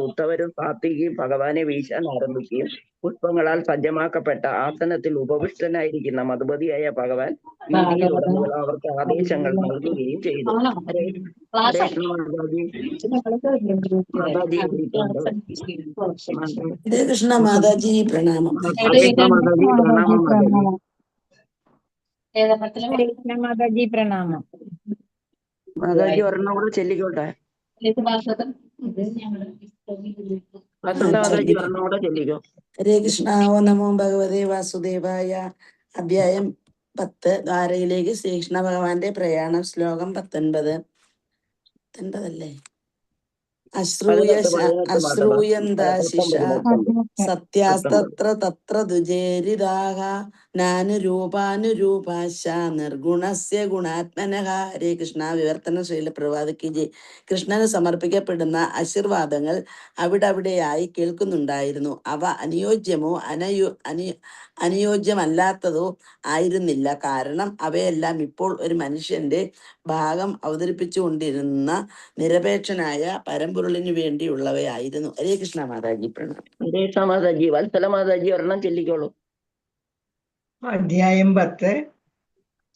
ഉത്തവരും സാത്വികയും ഭഗവാനെ വീശാൻ ആരംഭിക്കുകയും പുഷ്പങ്ങളാൽ സജ്ജമാക്കപ്പെട്ട ആസനത്തിൽ ഉപവിഷ്ടനായിരിക്കുന്ന മധുപതിയായ ഭഗവാൻ വീതിയിലുടനീളം അവർക്ക് ആദേശങ്ങൾ നൽകുകയും ചെയ്തു. ഹരേ കൃഷ്ണ മാതാജി. മാതാജി എഴുതിയിട്ടുണ്ട്. ഹരേ കൃഷ്ണ മാതാജി പ്രണാമം. ഹരേ കൃഷ്ണ മാതാജി പ്രണാമം. ഹരേ കൃഷ്ണ മാതാജി പ്രണാമം. മാതാജി ഒരെണ്ണം കൂടെ ചെല്ലിക്കോട്ടെ. മാതാജി ഒരെണ്ണം കൂടെ ചെല്ലിക്കോ. ഹരേ കൃഷ്ണ. ഓ നമോ ഭഗവതേ വാസുദേവായ. അധ്യായം 10. ദ്വാരയിലേക്ക് ശ്രീകൃഷ്ണ ഭഗവാന്റെ പ്രയാണം. ശ്ലോകം 19 അല്ലേ? അശ്രൂയന്താശിഷ സത്യാസ്തത്ര തത്ര ദുജേരിദാഹ നാനുരൂപാനുരൂപാശ നിർഗുണസ്യ ഗുണാത്മനഃ. ഹരേ കൃഷ്ണ. വിവർത്തനം ശ്രീല പ്രഭാതയ്ക്ക് ജയ്. കൃഷ്ണന് സമർപ്പിക്കപ്പെടുന്ന ആശീർവാദങ്ങൾ അവിടെയായി കേൾക്കുന്നുണ്ടായിരുന്നു. അവ അനുയോജ്യമോ അനുയോജ്യമല്ലാത്തതോ ആയിരുന്നില്ല. കാരണം അവയെല്ലാം ഇപ്പോൾ ഒരു മനുഷ്യന്റെ ഭാഗം അവതരിപ്പിച്ചുകൊണ്ടിരുന്ന നിരപേക്ഷനായ പരമ്പൊരുളിനു വേണ്ടിയുള്ളവയായിരുന്നു. ഹരേ കൃഷ്ണ മാതാജി പ്രണാമം. ഹരേ കൃഷ്ണ മാതാജി. വത്സല മാതാജി ഒരെണ്ണം ചെല്ലിക്കോളൂ. അധ്യായം 10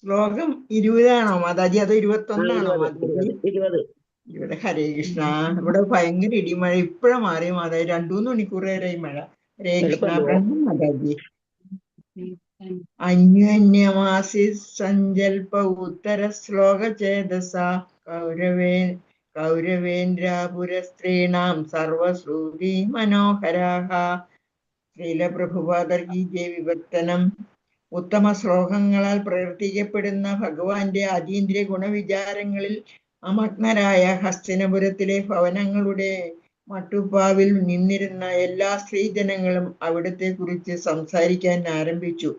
ശ്ലോകം 20 ആണോ മാതാജി? അതോ 21 ആണോ മാതാജി? 20. ഹരേ കൃഷ്ണ. ഇവിടെ ഭയങ്കര ഇടിമഴ. ഇപ്പഴാ മാറിയ മാതാജി. 2-3 മണിക്കൂറേറെ മഴ. ഹരേ കൃഷ്ണ. പ്രണാമം മാതാജി. അന്യോന്യമാസി സഞ്ചൽപ ഉത്തര ശ്ലോക ചേതസ കൗരവേന്ദ്രാപുരസ്ത്രീണാം സർവശ്രുതി മനോഹരാഹ. ശ്രീലപ്രഭുപാദർഗീ ജയ. വിവർത്തനം. ഉത്തമ ശ്ലോകങ്ങളാൽ പ്രവർത്തിക്കപ്പെടുന്ന ഭഗവാന്റെ അതീന്ദ്രിയ ഗുണവിചാരങ്ങളിൽ അമഗ്നരായ ഹസ്തിനപുരത്തിലെ ഭവനങ്ങളുടെ മട്ടുപ്പാവിൽ നിന്നിരുന്ന എല്ലാ സ്ത്രീജനങ്ങളും അവിടത്തെ കുറിച്ച് സംസാരിക്കാൻ ആരംഭിച്ചു.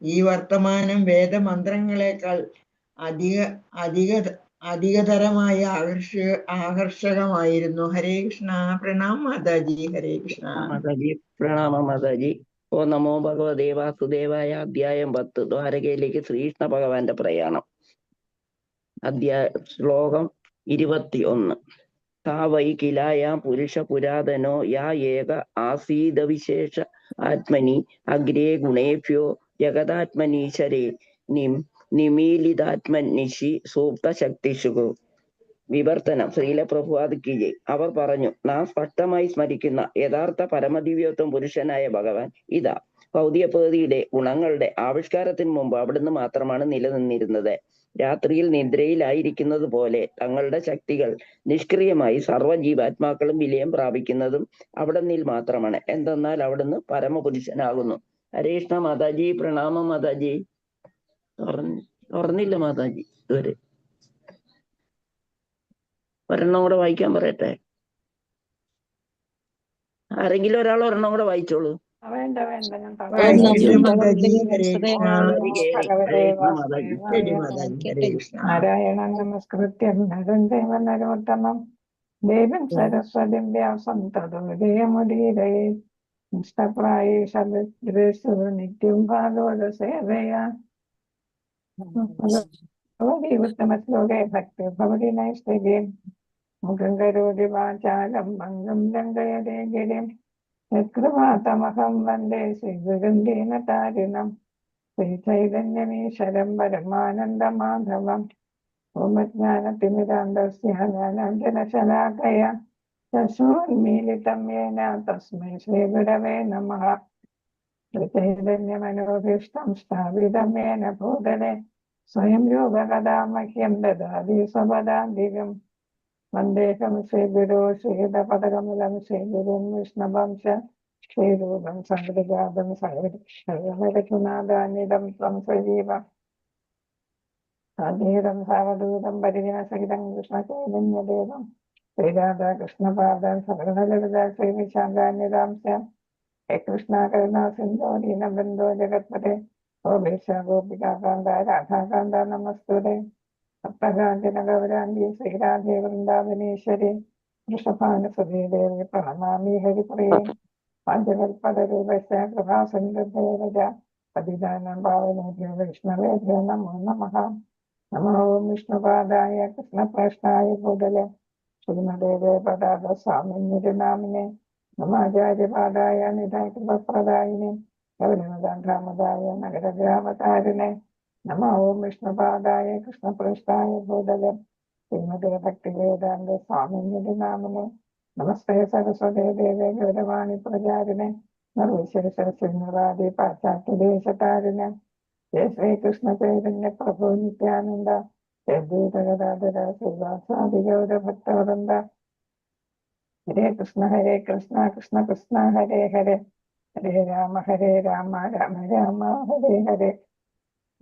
ഈ വർത്തമാനം വേദമന്ത്രങ്ങളെക്കാൾ അധികതരമായ ആകർഷകമായിരുന്നു. ഹരേ കൃഷ്ണ. പ്രണാം മാതാജി. ഹരേ കൃഷ്ണ മാതാജി. പ്രണാമം മാതാജി. ഓ നമോ ഭഗവതേ വാസുദേവായ. അധ്യായം 10 ദ്വാരകയിലേക്ക് ശ്രീകൃഷ്ണ ഭഗവാന്റെ പ്രയാണം. ശ്ലോകം 21. സാ വൈ കിലായാം പുരുഷ പുരാതനോ യാ ഏക ആസീദവിശേഷ ആത്മനി അഗ്രേ ഗുണേഭ്യോ ജഗതാത്മനീശ്വരേ നിമീലിതാത്മനിഷി സൂക്ത ശക്തിഷു. വിവർത്തനം ശ്രീല പ്രഭുപാദ്. അവർ പറഞ്ഞു, നാം സ്പഷ്ടമായി സ്മരിക്കുന്ന യഥാർത്ഥ പരമദിവ്യോത്തം പുരുഷനായ ഭഗവാൻ ഇതാ. ഭൗതിക പ്രകൃതിയുടെ ഗുണങ്ങളുടെ ആവിഷ്കാരത്തിന് മുമ്പ് അവിടുന്ന് മാത്രമാണ് നിലനിന്നിരുന്നത്. രാത്രിയിൽ നിദ്രയിലായിരിക്കുന്നത് പോലെ തങ്ങളുടെ ശക്തികൾ നിഷ്ക്രിയമായി സർവ്വജീവാത്മാക്കളും വിലയം പ്രാപിക്കുന്നതും അവിടുന്നിൽ മാത്രമാണ്. എന്തെന്നാൽ അവിടുന്ന് പരമപുരുഷനാകുന്നു. ഹരേ കൃഷ്ണ മാതാജി. പ്രണാമം മാതാജി. തുറന്നില്ല മാതാജി ഇതുവരെ. ഒരെണ്ണം കൂടെ വായിക്കാൻ പറയട്ടെ. ആരെങ്കിലും ഒരാൾ ഒരെണ്ണം കൂടെ വായിച്ചോളൂ. വേണ്ട നാരായണ നമസ്കൃത്യം നരം ദേവ നരോത്തമം ദേവം സരസ്വതിം വ്യാസം തതോ ജയമുദീരയേ. നഷ്ടപ്രായേഷു നിത്യം ഭാഗവത സേവയാ. ഉത്തമ ശ്ലോകേ ഭക്തി ഭവതി നൈഷ്ഠികേ. മുഖം കരോതി വാചാലം ഭംഗം ലംഘയതേ ഗിരിം. യത്കൃപാതമഹം വന്ദേ ശ്രീഗുരും ദീനതാരിണം. ശ്രീചൈതന്യമീശ്വരം പരമാനന്ദമാധവം. ഓമജ്ഞാനതിമിരാന്തസ്യ ജ്ഞാനാഞ്ജനശലാകയാ ചക്ഷുരുന്മീലിതം യേന തസ്മൈ ശ്രീഗുരവേ നമഃ. ചൈതന്യമനോഭീഷ്ടം സ്ഥാപിതം യേന ഭൂതലേ സ്വയം രൂപകഥാ മഹ്യം ദദാതി സ്വപദാന്തികം. വന്ദേഹം ശ്രീഗുരോ ശ്രീധപദകമലം ശ്രീഗുരും വിഷ്ണുവംശ ശ്രീരൂപം സംഗൃജാതം സർവരഘുനാഥാനിധം ത്വം സജീവ സാധീരം സാവധൂതം പരിജനസഹിതം കൃഷ്ണചൈതന്യദേവം ശ്രീരാധാകൃഷ്ണപാദം സകലലളിത ശ്രീവിശാഖാന്യതാംശ. ഹേ കൃഷ്ണ കരുണാ സിന്ധോ ദീനബന്ധോ ജഗത്പതേ ഗോപേശ ഗോപികാകാന്ത രാധാകാന്ത നമസ്തുതേ. സപ്തകാഞ്ചന ഗൗരാംഗി ശ്രീരാധേ വൃന്ദാവനേശ്വരി വൃഷഭാനുസുതേ ദേവി പ്രണമാമി ഹരിപ്രിയേ. പഞ്ചകൽപതരൂപസ്യ കൃപാസിന്ധുദേവജ പതിതാനാം പാവനേഭ്യോ വൈഷ്ണവേഭ്യോ നമോ നമഃ. നമോ വിഷ്ണുപാദായ കൃഷ്ണപ്രേഷ്ഠായ ഭൂതലേ ശ്രീമദേവപദാത സ്വാമിനാമിനെ നമാചാര്യപാദായ നിതാകൃപപ്രദായിനെ ഗൗരമദായ നഗരഗ്രാമകാരിനെ നമ ഓം വിഷ്ണുപാദായ കൃഷ്ണപൃഷ്ഠായ ഭൂതലം ശ്രീമദേ ഭക്തിവേദാന്ത സ്വാമിനാമിനെ നമസ്തേ സരസ്വതേ ദേവേ ഗൗരവാണി പ്രചാരിനെ നിർവിശേഷി പാശ്ചാത്യദേശകാരിനെ ജയ ശ്രീകൃഷ്ണ ചൈതന്യ പ്രഭു നിത്യാനന്ദ ജയദൂതഗദാധര ശ്രീവാസാദി ഗൗരഭക്തവൃന്ദ ഹരേ കൃഷ്ണ കൃഷ്ണ കൃഷ്ണ ഹരേ ഹരേ ഹരേ രാമ രാമ രാമ ഹരേ ഹരേ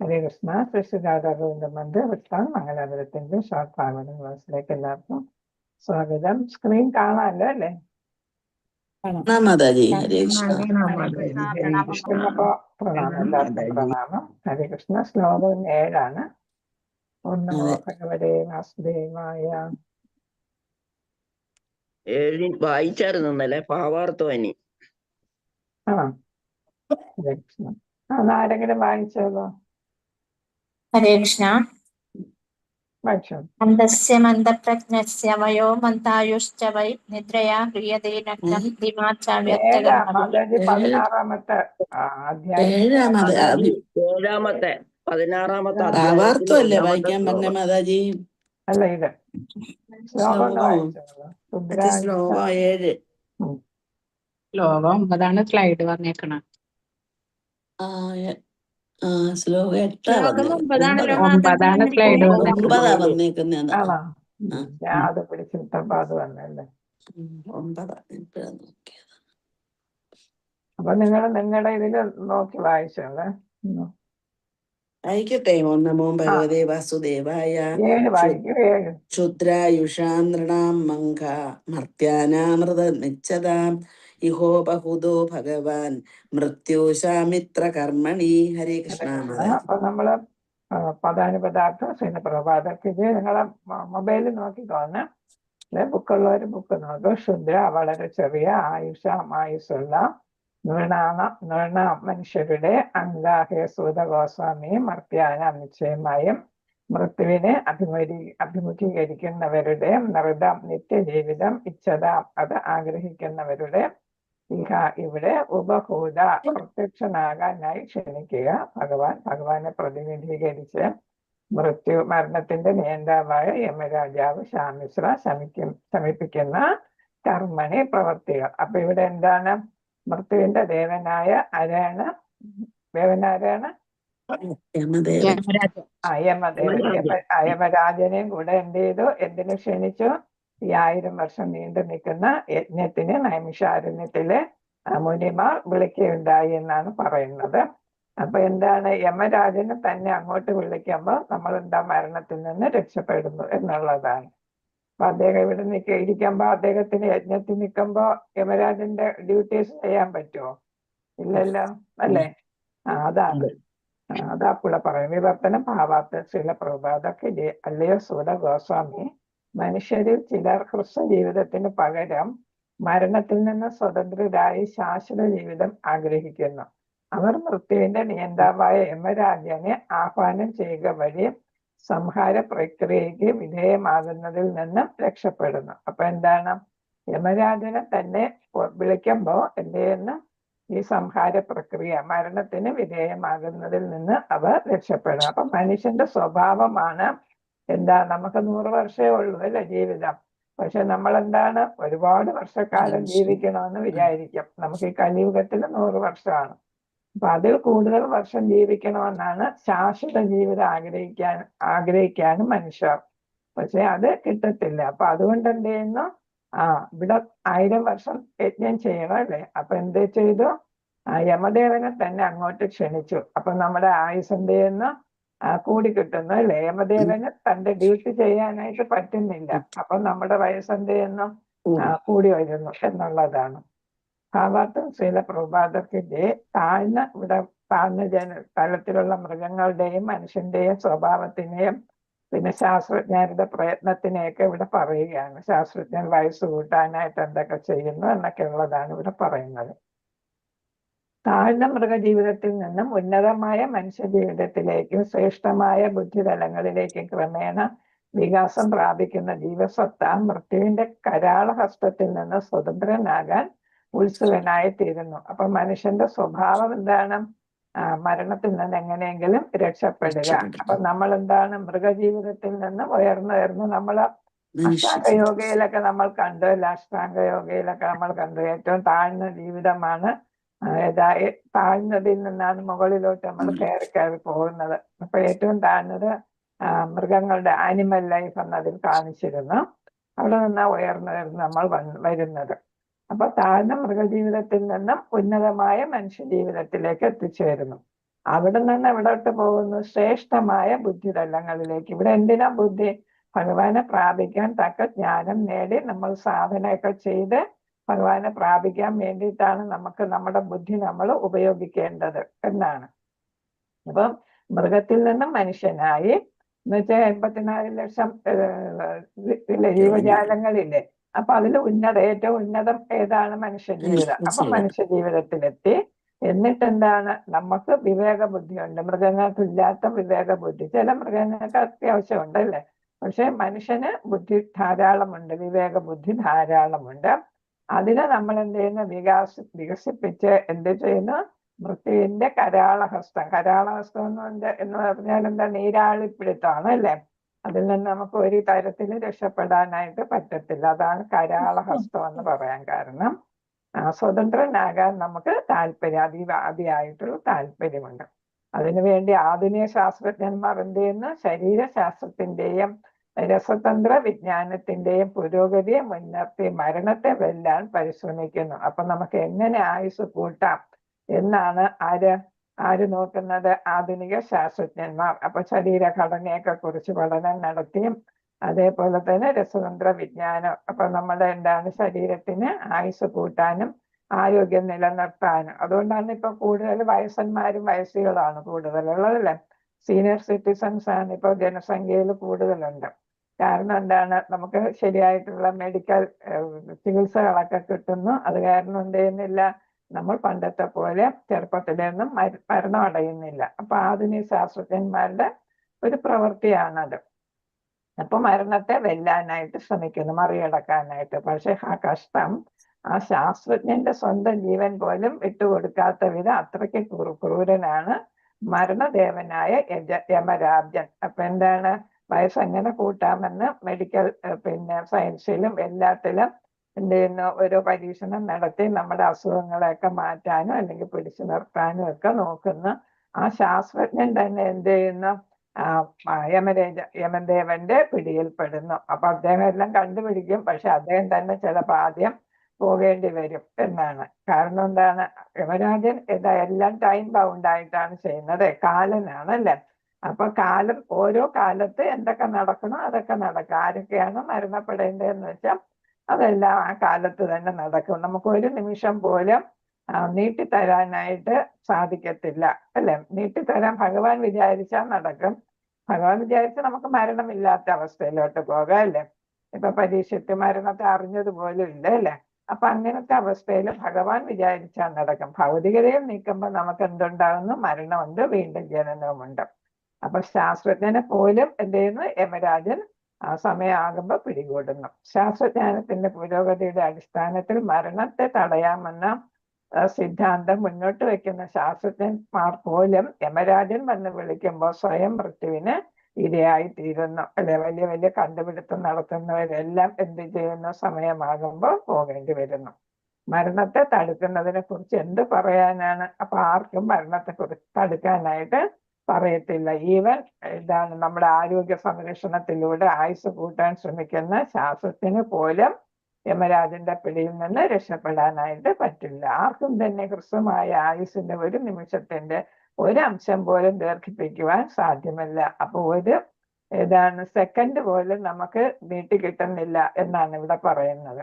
ഹരേ കൃഷ്ണ. ശ്രീരാധാഗോവിന്ദ മന്ദിർ വിട്ടാണ് മംഗലാപുരത്തിന്റെ ഷോർട്ട് ഭാഗവത ക്ലാസ്സിലേക്ക് എല്ലാവർക്കും സ്വാഗതം. സ്ക്രീൻ കാണാമല്ലോ അല്ലേ? മാതാജി ഹരേ കൃഷ്ണ. കൃഷ്ണപ്പോ പ്രണാമം, എല്ലാവർക്കും പ്രണാമം. ഹരേ കൃഷ്ണ. ശ്ലോകം 7 നമോ ഭഗവതേ വാസുദേവായ. വായിച്ചായിരുന്നു ഇന്നലെ ഭാവാർത്ഥവാനി. ഹരേ കൃഷ്ണ. ആരെങ്കിലും വായിച്ചോളൂ. ഹരേ കൃഷ്ണ. വായിച്ചോ. മന്ദസ്യ മന്ദപ്രജ്ഞസ്യ വയോ മന്ദായുശ്ച വൈ നിദ്രയാ ഹ്രിയതേ നഗ്നം ദിമാച വ്യക്തകം. 16-ാമത്തെ അധ്യായം. 16-ാമത്തെ ഭാവാർത്ഥമല്ലേ വായിക്കാൻ പറഞ്ഞ മാതാജി? അല്ല, ഇത് ശ്ലോകം ശ്ലോകം 7. ശ്ലോകം 9 സ്ലൈഡ് പറഞ്ഞേക്കണം. ശ്ലോകം 8 ശ്ലോകം 9 9 സ്ലൈഡ് വന്നേക്കുന്ന. ആണോ? ഞാൻ അത് പിടിച്ചിട്ടപ്പോ അത് വന്നല്ലേ. 9 ഇപ്പഴാ നോക്കിയത്. അപ്പൊ നിങ്ങളുടെ ഇതില് നോക്കി വായിച്ചോളെ. വായിക്കട്ടെ. നമോ ഭഗവതേ വാസുദേവായ. 7 വായിക്കും. 7 ക്ഷുദ്രായുഷാം നൃണാം മംഘ മർത്യാനാമൃത നിച്ചതാം ഇഹോ ബഹുദോ ഭഗവാൻ മൃത്യുശാമിത്ര കർമ്മണി. ഹരേ കൃഷ്ണ. അപ്പൊ നമ്മള് പദാനുപദാർത്ഥം പ്രഭാതക്ക് ഇത് നിങ്ങളെ മൊബൈലിൽ നോക്കിക്കോന്ന്. ബുക്കുള്ളവര് ബുക്ക് നോക്കും. ക്ഷുദ്ര വളരെ ചെറിയ ആയുസ്സുള്ള നൃണ മനുഷ്യരുടെ അംഗാഹേ സൂത ഗോസ്വാമിയും മർത്യാന നിശ്ചയമായും മൃത്യുവിനെ അഭിമുഖീകരിക്കുന്നവരുടെ നൃതം നിത്യജീവിതം ഇച്ഛത അത് ആഗ്രഹിക്കുന്നവരുടെ ഇവിടെ ഉപഭൂത പ്രത്യക്ഷനാകാനായി ക്ഷണിക്കുക. ഭഗവാനെ പ്രതിനിധീകരിച്ച് മരണത്തിന്റെ നേതാവായ യമരാജാവ് ശാമിശ്ര ശമിപ്പിക്കുന്ന കർമ്മണി പ്രവർത്തികൾ. അപ്പൊ ഇവിടെ എന്താണ്? മൃത്യുവിന്റെ ദേവനായ ദേവനാരാണ്? യമരാജനെയും കൂടെ എന്ത് ചെയ്തു? എന്തിനു ക്ഷണിച്ചു? ഈ 1000 വർഷം നീണ്ടു നിൽക്കുന്ന യജ്ഞത്തിന് നൈമിഷാരണ്യത്തിലെ മുനിമാർ വിളിക്കുകയുണ്ടായി എന്നാണ് പറയുന്നത്. അപ്പൊ എന്താണ്? യമരാജന് തന്നെ അങ്ങോട്ട് വിളിക്കുമ്പോൾ നമ്മൾ മരണത്തിൽ നിന്ന് രക്ഷപ്പെടുന്നു എന്നുള്ളതാണ്. അപ്പൊ അദ്ദേഹം ഇവിടെ ഇരിക്കുമ്പോ അദ്ദേഹത്തിന് യജ്ഞത്തിൽ നിൽക്കുമ്പോ യമരാജന്റെ ഡ്യൂട്ടീസ് ചെയ്യാൻ പറ്റുമോ? ഇല്ലല്ലോ, അല്ലേ? അതാണ് അതാപ്പുള്ള പറയും. വിവർത്തനം ഭാവാർത്ഥ ശ്രീല പ്രഭാതൊക്കെ അല്ലയോ സൂത ഗോസ്വാമി, മനുഷ്യരിൽ ചിലർ ഹ്രസ്വ ജീവിതത്തിന് പകരം മരണത്തിൽ നിന്ന് സ്വതന്ത്രരായി ശാശ്വത ജീവിതം ആഗ്രഹിക്കുന്നു. അവർ മൃത്യുവിന്റെ നിയന്താവായ യമരാജനെ ആഹ്വാനം ചെയ്യുക വഴി സംഹാര പ്രക്രിയയ്ക്ക് വിധേയമാകുന്നതിൽ നിന്നും രക്ഷപ്പെടുന്നു. അപ്പൊ എന്താണ്? യമരാജനെ തന്നെ വിളിക്കുമ്പോ എന്ത് ചെയ്യുന്നു? ഈ സംഹാര പ്രക്രിയ മരണത്തിന് വിധേയമാകുന്നതിൽ നിന്ന് അവർ രക്ഷപ്പെടും. അപ്പൊ മനുഷ്യന്റെ സ്വഭാവമാണ് എന്താ? നമുക്ക് 100 വർഷമേ ഉള്ളൂ അല്ലെ ജീവിതം. പക്ഷെ നമ്മൾ എന്താണ്? ഒരുപാട് വർഷക്കാലം ജീവിക്കണമെന്ന് വിചാരിക്കും. നമുക്ക് ഈ കലിയുഗത്തിൽ 100 വർഷമാണ്. അപ്പൊ അതിൽ കൂടുതൽ വർഷം ജീവിക്കണമെന്നാണ് ശാശ്വത ജീവിതം ആഗ്രഹിക്കാനും മനുഷ്യർ. പക്ഷെ അത് കിട്ടത്തില്ല. അപ്പൊ അതുകൊണ്ട് എന്ത് ചെയ്യുന്നു? ഇവിടെ 1000 വർഷം യജ്ഞം ചെയ്യണം അല്ലേ? അപ്പൊ എന്ത് ചെയ്തു? യമദേവനെ തന്നെ അങ്ങോട്ട് ക്ഷണിച്ചു. അപ്പൊ നമ്മുടെ ആയുസ് എന്ത് ചെയ്യുന്നു? കൂടി കിട്ടുന്നു അല്ലേ? യമദേവന് തന്റെ ഡ്യൂട്ടി ചെയ്യാനായിട്ട് പറ്റുന്നില്ല. അപ്പൊ നമ്മുടെ വയസ്സ് എന്ത് ചെയ്യുന്നു? കൂടി വരുന്നു എന്നുള്ളതാണ്. ഭാവാർത്ഥം ശ്രീല പ്രഭാതത്തിന്റെ താഴ്ന്ന തലത്തിലുള്ള മൃഗങ്ങളുടെയും മനുഷ്യന്റെയും സ്വഭാവത്തിനെയും പിന്നെ ശാസ്ത്രജ്ഞരുടെ പ്രയത്നത്തിനെയൊക്കെ ഇവിടെ പറയുകയാണ്. ശാസ്ത്രജ്ഞർ വയസ്സ് കൂട്ടാനായിട്ട് എന്തൊക്കെ ചെയ്യുന്നു എന്നൊക്കെ ഉള്ളതാണ് ഇവിടെ പറയുന്നത്. താഴ്ന്ന മൃഗജീവിതത്തിൽ നിന്നും ഉന്നതമായ മനുഷ്യ ജീവിതത്തിലേക്കും ശ്രേഷ്ഠമായ ബുദ്ധിതലങ്ങളിലേക്കും ക്രമേണ വികാസം പ്രാപിക്കുന്ന ജീവസത്ത മൃത്യുവിന്റെ കരാളഹസ്തത്തിൽ നിന്ന് സ്വതന്ത്രനാകാൻ ഉത്സുകനായി തീരുന്നു. അപ്പൊ മനുഷ്യന്റെ സ്വഭാവം എന്താണ്? മരണത്തിൽ നിന്ന് എങ്ങനെയെങ്കിലും രക്ഷപ്പെടുക. അപ്പൊ നമ്മൾ എന്താണ്? മൃഗജീവിതത്തിൽ നിന്ന് ഉയർന്നു നമ്മൾ അഷ്ടാംഗയോഗയിലൊക്കെ നമ്മൾ കണ്ടു, അഷ്ടാംഗയോഗയിലൊക്കെ നമ്മൾ കണ്ടു ഏറ്റവും താഴ്ന്ന ജീവിതമാണ്. താഴ്ന്നതിൽ നിന്നാണ് മുകളിലോട്ട് നമ്മൾ കയറി പോകുന്നത്. അപ്പൊ ഏറ്റവും താഴ്ന്നത് മൃഗങ്ങളുടെ ആനിമൽ ലൈഫ് എന്നതിൽ കാണിച്ചിരുന്നു. അവിടെ നിന്ന് ഉയർന്നു നമ്മൾ വരുന്നത്. അപ്പൊ താഴ്ന്ന മൃഗജീവിതത്തിൽ നിന്നും ഉന്നതമായ മനുഷ്യ ജീവിതത്തിലേക്ക് എത്തിച്ചേരുന്നു. അവിടെ നിന്ന് എവിടോട്ട് പോകുന്നു? ശ്രേഷ്ഠമായ ബുദ്ധിതലങ്ങളിലേക്ക്. ഇവിടെ എന്തിനാ ബുദ്ധി? ഭഗവാനെ പ്രാപിക്കാൻ തക്ക ജ്ഞാനം നേടി നമ്മൾ സാധനയൊക്കെ ചെയ്ത് ഭഗവാനെ പ്രാപിക്കാൻ വേണ്ടിയിട്ടാണ് നമുക്ക് നമ്മുടെ ബുദ്ധി നമ്മൾ ഉപയോഗിക്കേണ്ടത് എന്നാണ്. അപ്പം മൃഗത്തിൽ നിന്നും മനുഷ്യനായി എന്ന് വെച്ചാൽ 84 ലക്ഷം ജീവജാലങ്ങളില്ലേ? അപ്പൊ അതിൽ ഏറ്റവും ഉന്നതം ഏതാണ്? മനുഷ്യ ജീവിതം. അപ്പൊ മനുഷ്യ ജീവിതത്തിലെത്തി. എന്നിട്ട് എന്താണ്? നമുക്ക് വിവേക ബുദ്ധിയുണ്ട്. മൃഗങ്ങൾക്ക് ഇല്ലാത്ത വിവേക ബുദ്ധി. ചില മൃഗങ്ങൾക്ക് അത്യാവശ്യമുണ്ട് അല്ലേ? പക്ഷെ മനുഷ്യന് ബുദ്ധി ധാരാളമുണ്ട്, വിവേക ബുദ്ധി ധാരാളമുണ്ട്. അതിനെ നമ്മൾ എന്ത് ചെയ്യുന്നു? വികസിപ്പിച്ച് എന്ത് ചെയ്യുന്നു? മൃത്യുവിന്റെ കരാളഹസ്തം. കരാളഹസ്തം എന്ന് പറഞ്ഞാൽ എന്താ? നീരാളിപ്പിടുത്തമാണ് അല്ലേ? അതിൽ നിന്ന് നമുക്ക് ഒരു തരത്തിൽ രക്ഷപ്പെടാനായിട്ട് പറ്റത്തില്ല. അതാണ് കരാളഹസ്തം എന്ന് പറയാൻ കാരണം. സ്വതന്ത്രനാകാൻ നമുക്ക് അതിയായിട്ടുള്ള താല്പര്യമുണ്ട്. അതിനുവേണ്ടി ആധുനിക ശാസ്ത്രജ്ഞന്മാർ എന്ത് ചെയ്യുന്നു? ശരീരശാസ്ത്രത്തിന്റെയും രസതന്ത്ര വിജ്ഞാനത്തിന്റെയും പുരോഗതിയെ മുൻനിർത്തി മരണത്തെ വെല്ലാൻ പരിശ്രമിക്കുന്നു. അപ്പൊ നമുക്ക് എങ്ങനെ ആയുസ് കൂട്ടാം എന്നാണ് ആര് നോക്കുന്നത്? ആധുനിക ശാസ്ത്രജ്ഞന്മാർ. അപ്പൊ ശരീരഘടനയൊക്കെ കുറിച്ച് പഠനം നടത്തിയും അതേപോലെ തന്നെ രസതന്ത്ര വിജ്ഞാനം. അപ്പൊ നമ്മുടെ എന്താണ്? ശരീരത്തിന് ആയുസ് കൂട്ടാനും ആരോഗ്യം നിലനിർത്താനും. അതുകൊണ്ടാണ് ഇപ്പൊ കൂടുതൽ വയസ്സന്മാരും വയസ്സുകളാണ് കൂടുതലുള്ളതല്ലേ? സീനിയർ സിറ്റിസൺസ് ആണ് ഇപ്പൊ ജനസംഖ്യയിൽ കൂടുതലുണ്ട്. കാരണം എന്താണ്? നമുക്ക് ശരിയായിട്ടുള്ള മെഡിക്കൽ ചികിത്സകളൊക്കെ കിട്ടുന്നു. അത് കാരണം എന്ത് ചെയ്യുന്നില്ല? നമ്മൾ പണ്ടത്തെ പോലെ ചെറുപ്പത്തിലൊന്നും മരണം അടയുന്നില്ല. അപ്പൊ ആധുനിക ശാസ്ത്രജ്ഞന്മാരുടെ ഒരു പ്രവൃത്തിയാണത്. അപ്പൊ മരണത്തെ വെല്ലാനായിട്ട് ശ്രമിക്കുന്നു, മറികടക്കാനായിട്ട്. പക്ഷെ ആ കഷ്ടം ആ ശാസ്ത്രജ്ഞന്റെ സ്വന്തം ജീവൻ പോലും വിട്ടുകൊടുക്കാത്ത വിധം അത്രയ്ക്ക് ക്രൂരനാണ് മരണദേവനായ യമരാജൻ. അപ്പൊ എന്താണ്? വയസ്സെങ്ങനെ കൂട്ടാമെന്ന് മെഡിക്കൽ സയൻസിലും എല്ലാത്തിലും എന്ത് ചെയ്യുന്നു? ഓരോ പരീക്ഷണം നടത്തി നമ്മുടെ അസുഖങ്ങളെയൊക്കെ മാറ്റാനും അല്ലെങ്കിൽ പിടിച്ചു നിർത്താനും ഒക്കെ നോക്കുന്ന ആ ശാസ്ത്രജ്ഞൻ തന്നെ എന്ത് ചെയ്യുന്നു? യമദേവന്റെ പിടിയിൽപ്പെടുന്നു. അപ്പൊ അദ്ദേഹം എല്ലാം കണ്ടുപിടിക്കും. പക്ഷെ അദ്ദേഹം തന്നെ ചിലപ്പോൾ ആദ്യം പോകേണ്ടി വരും എന്നാണ്. കാരണം എന്താണ്? യമരാജൻ എല്ലാം ടൈം ബൗണ്ട് ആയിട്ടാണ് ചെയ്യുന്നത്. കാലനാണല്ലേ? അപ്പൊ ഓരോ കാലത്ത് എന്തൊക്കെ നടക്കണോ അതൊക്കെ നടക്കും. ആരൊക്കെയാണ് മരണപ്പെടേണ്ടതെന്ന് വെച്ചാൽ അതെല്ലാം ആ കാലത്ത് തന്നെ നടക്കും. നമുക്ക് ഒരു നിമിഷം പോലും നീട്ടിത്തരാനായിട്ട് സാധിക്കത്തില്ല അല്ലെ? നീട്ടിത്തരാൻ ഭഗവാൻ വിചാരിച്ചാൽ നടക്കും. ഭഗവാൻ വിചാരിച്ച നമുക്ക് മരണമില്ലാത്ത അവസ്ഥയിലോട്ട് പോകാം അല്ലേ? ഇപ്പൊ പരീക്ഷയ്ക്ക് മരണത്തെ അറിഞ്ഞതുപോലും ഇല്ല അല്ലെ? അപ്പൊ അങ്ങനത്തെ അവസ്ഥയിൽ ഭഗവാൻ വിചാരിച്ചാൽ നടക്കും. ഭൗതികതയിൽ നിൽക്കുമ്പോൾ നമുക്ക് എന്തുണ്ടാകുന്നു? മരണമുണ്ട്, വീണ്ടും ജനനവുമുണ്ട്. അപ്പൊ ശാസ്ത്രജ്ഞനെ പോലും എന്ത് ചെയ്യുന്നു? യമരാജൻ ആ സമയമാകുമ്പോൾ പിടികൂടുന്നു. ശാസ്ത്രജ്ഞാനത്തിന്റെ പുരോഗതിയുടെ അടിസ്ഥാനത്തിൽ മരണത്തെ തടയാമെന്ന സിദ്ധാന്തം മുന്നോട്ട് വെക്കുന്ന ശാസ്ത്രജ്ഞന്മാർ പോലും യമരാജൻ വന്ന് വിളിക്കുമ്പോൾ സ്വയം മൃത്യുവിന് ഇരയായി തീരുന്നു അല്ലെ? വലിയ വലിയ കണ്ടുപിടുത്തം നടത്തുന്നവരെല്ലാം എന്ത് ചെയ്യുന്ന സമയമാകുമ്പോൾ പോകേണ്ടി വരുന്നു. മരണത്തെ തടുക്കുന്നതിനെ കുറിച്ച് എന്ത് പറയാനാണ്? അപ്പൊ ആർക്കും മരണത്തെ കുറിച്ച് തടുക്കാനായിട്ട് പറയത്തില്ല. ഈവൻ ഇതാണ് നമ്മുടെ ആരോഗ്യ സംരക്ഷണത്തിലൂടെ ആയുസ് കൂട്ടാൻ ശ്രമിക്കുന്ന ശാസ്ത്രത്തിന് പോലും യമരാജന്റെ പിടിയിൽ നിന്ന് രക്ഷപ്പെടാനായിട്ട് പറ്റില്ല. ആർക്കും തന്നെ ഹ്രസ്വമായ ആയുസിന്റെ ഒരു നിമിഷത്തിന്റെ ഒരു അംശം പോലും ദീർഘിപ്പിക്കുവാൻ സാധ്യമല്ല. അപ്പൊ സെക്കൻഡ് പോലും നമുക്ക് നീട്ടി കിട്ടുന്നില്ല എന്നാണ് ഇവിടെ പറയുന്നത്.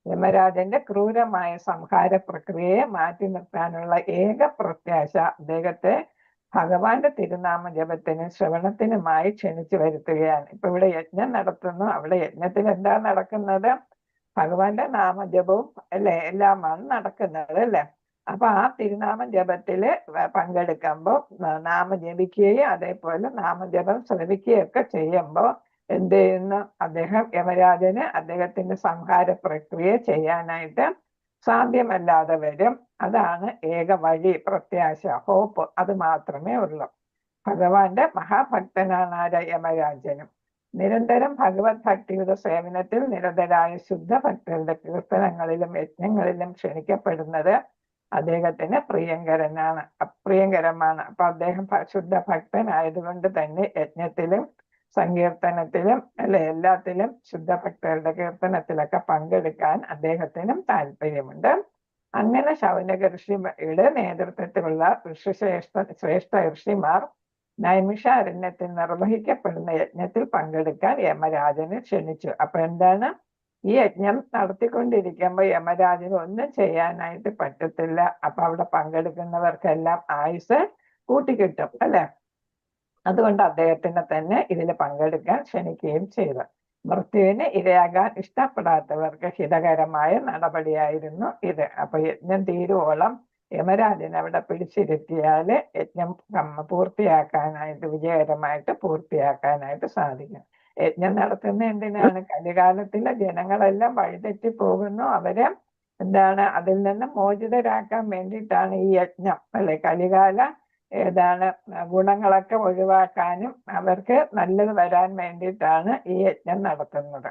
യമരാജന്റെ ക്രൂരമായ സംഹാര പ്രക്രിയയെ മാറ്റി നിർത്താനുള്ള ഏക പ്രത്യാശ അദ്ദേഹത്തെ ഭഗവാന്റെ തിരുനാമ ജപത്തിനും ശ്രവണത്തിനുമായി ക്ഷണിച്ചു വരുത്തുകയാണ്. ഇപ്പൊ ഇവിടെ യജ്ഞം നടത്തുന്നു. അവിടെ യജ്ഞത്തിൽ എന്താ നടക്കുന്നത്? ഭഗവാന്റെ നാമജപവും അല്ലെ എല്ലാമാണ് നടക്കുന്നത് അല്ലെ? അപ്പൊ ആ തിരുനാമ ജപത്തില് പങ്കെടുക്കുമ്പോൾ നാമ ജപിക്കുകയും അതേപോലെ നാമജപം ശ്രവിക്കുകയും ഒക്കെ ചെയ്യുമ്പോൾ എന്ത് ചെയ്യുന്നു? അദ്ദേഹം യമരാജന് അദ്ദേഹത്തിന്റെ സംഹാര പ്രക്രിയ ചെയ്യാനായിട്ട് സാധ്യമല്ലാതെ വരും. അതാണ് ഏക വഴി, പ്രത്യാശ, ഹോപ്പ്. അത് മാത്രമേ ഉള്ളൂ. ഭഗവാന്റെ മഹാഭക്തനാണ് ആര്? യമരാജനും. നിരന്തരം ഭഗവത് ഭക്തിയുടെ സേവനത്തിൽ നിരതരായ ശുദ്ധ ഭക്തരുടെ കീർത്തനങ്ങളിലും യജ്ഞങ്ങളിലും ക്ഷണിക്കപ്പെടുന്നത് അദ്ദേഹത്തിന് പ്രിയങ്കരമാണ്. അപ്പൊ അദ്ദേഹം ശുദ്ധ ഭക്തനായതുകൊണ്ട് തന്നെ യജ്ഞത്തിലും സങ്കീർത്തനത്തിലും എല്ലാത്തിലും ശുദ്ധ ഭക്തരുടെ കീർത്തനത്തിലൊക്കെ പങ്കെടുക്കാൻ അദ്ദേഹത്തിനും താല്പര്യമുണ്ട്. അങ്ങനെ ശൗനക ഋഷിയുടെ നേതൃത്വത്തിലുള്ള ശ്രേഷ്ഠ ഋഷിമാർ നൈമിഷാരണ്യത്തിൽ നിർവഹിക്കപ്പെടുന്ന യജ്ഞത്തിൽ പങ്കെടുക്കാൻ യമരാജനെ ക്ഷണിച്ചു. അപ്പൊ എന്താണ്? ഈ യജ്ഞം നടത്തിക്കൊണ്ടിരിക്കുമ്പോൾ യമരാജന് ഒന്നും ചെയ്യാനായിട്ട് പറ്റത്തില്ല. അപ്പൊ അവിടെ പങ്കെടുക്കുന്നവർക്കെല്ലാം ആയുസ് കൂട്ടിക്കിട്ടും അല്ലെ? അതുകൊണ്ട് അദ്ദേഹത്തിനെ തന്നെ ഇതിൽ പങ്കെടുക്കാൻ ക്ഷണിക്കുകയും ചെയ്തു. മൃത്യുവിന് ഇരയാകാൻ ഇഷ്ടപ്പെടാത്തവർക്ക് ഹിതകരമായ നടപടിയായിരുന്നു ഇത്. അപ്പൊ യജ്ഞം തീരുവോളം യമരാജൻ അവിടെ പിടിച്ചിരുത്തിയാല് യജ്ഞം പൂർത്തിയാക്കാനായിട്ട്, വിജയകരമായിട്ട് പൂർത്തിയാക്കാനായിട്ട് സാധിക്കും. യജ്ഞം നടത്തുന്ന എന്തിനാണ്? കലികാലത്തിലെ ജനങ്ങളെല്ലാം വഴിതെറ്റി പോകുന്നു. അവരെ എന്താണ് അതിൽ നിന്ന് മോചിതരാക്കാൻ വേണ്ടിയിട്ടാണ് ഈ യജ്ഞം അല്ലെ? കലികാല ഗുണങ്ങളൊക്കെ ഒഴിവാക്കാനും അവർക്ക് നല്ലത് വരാൻ വേണ്ടിയിട്ടാണ് ഈ യജ്ഞം നടത്തുന്നത്.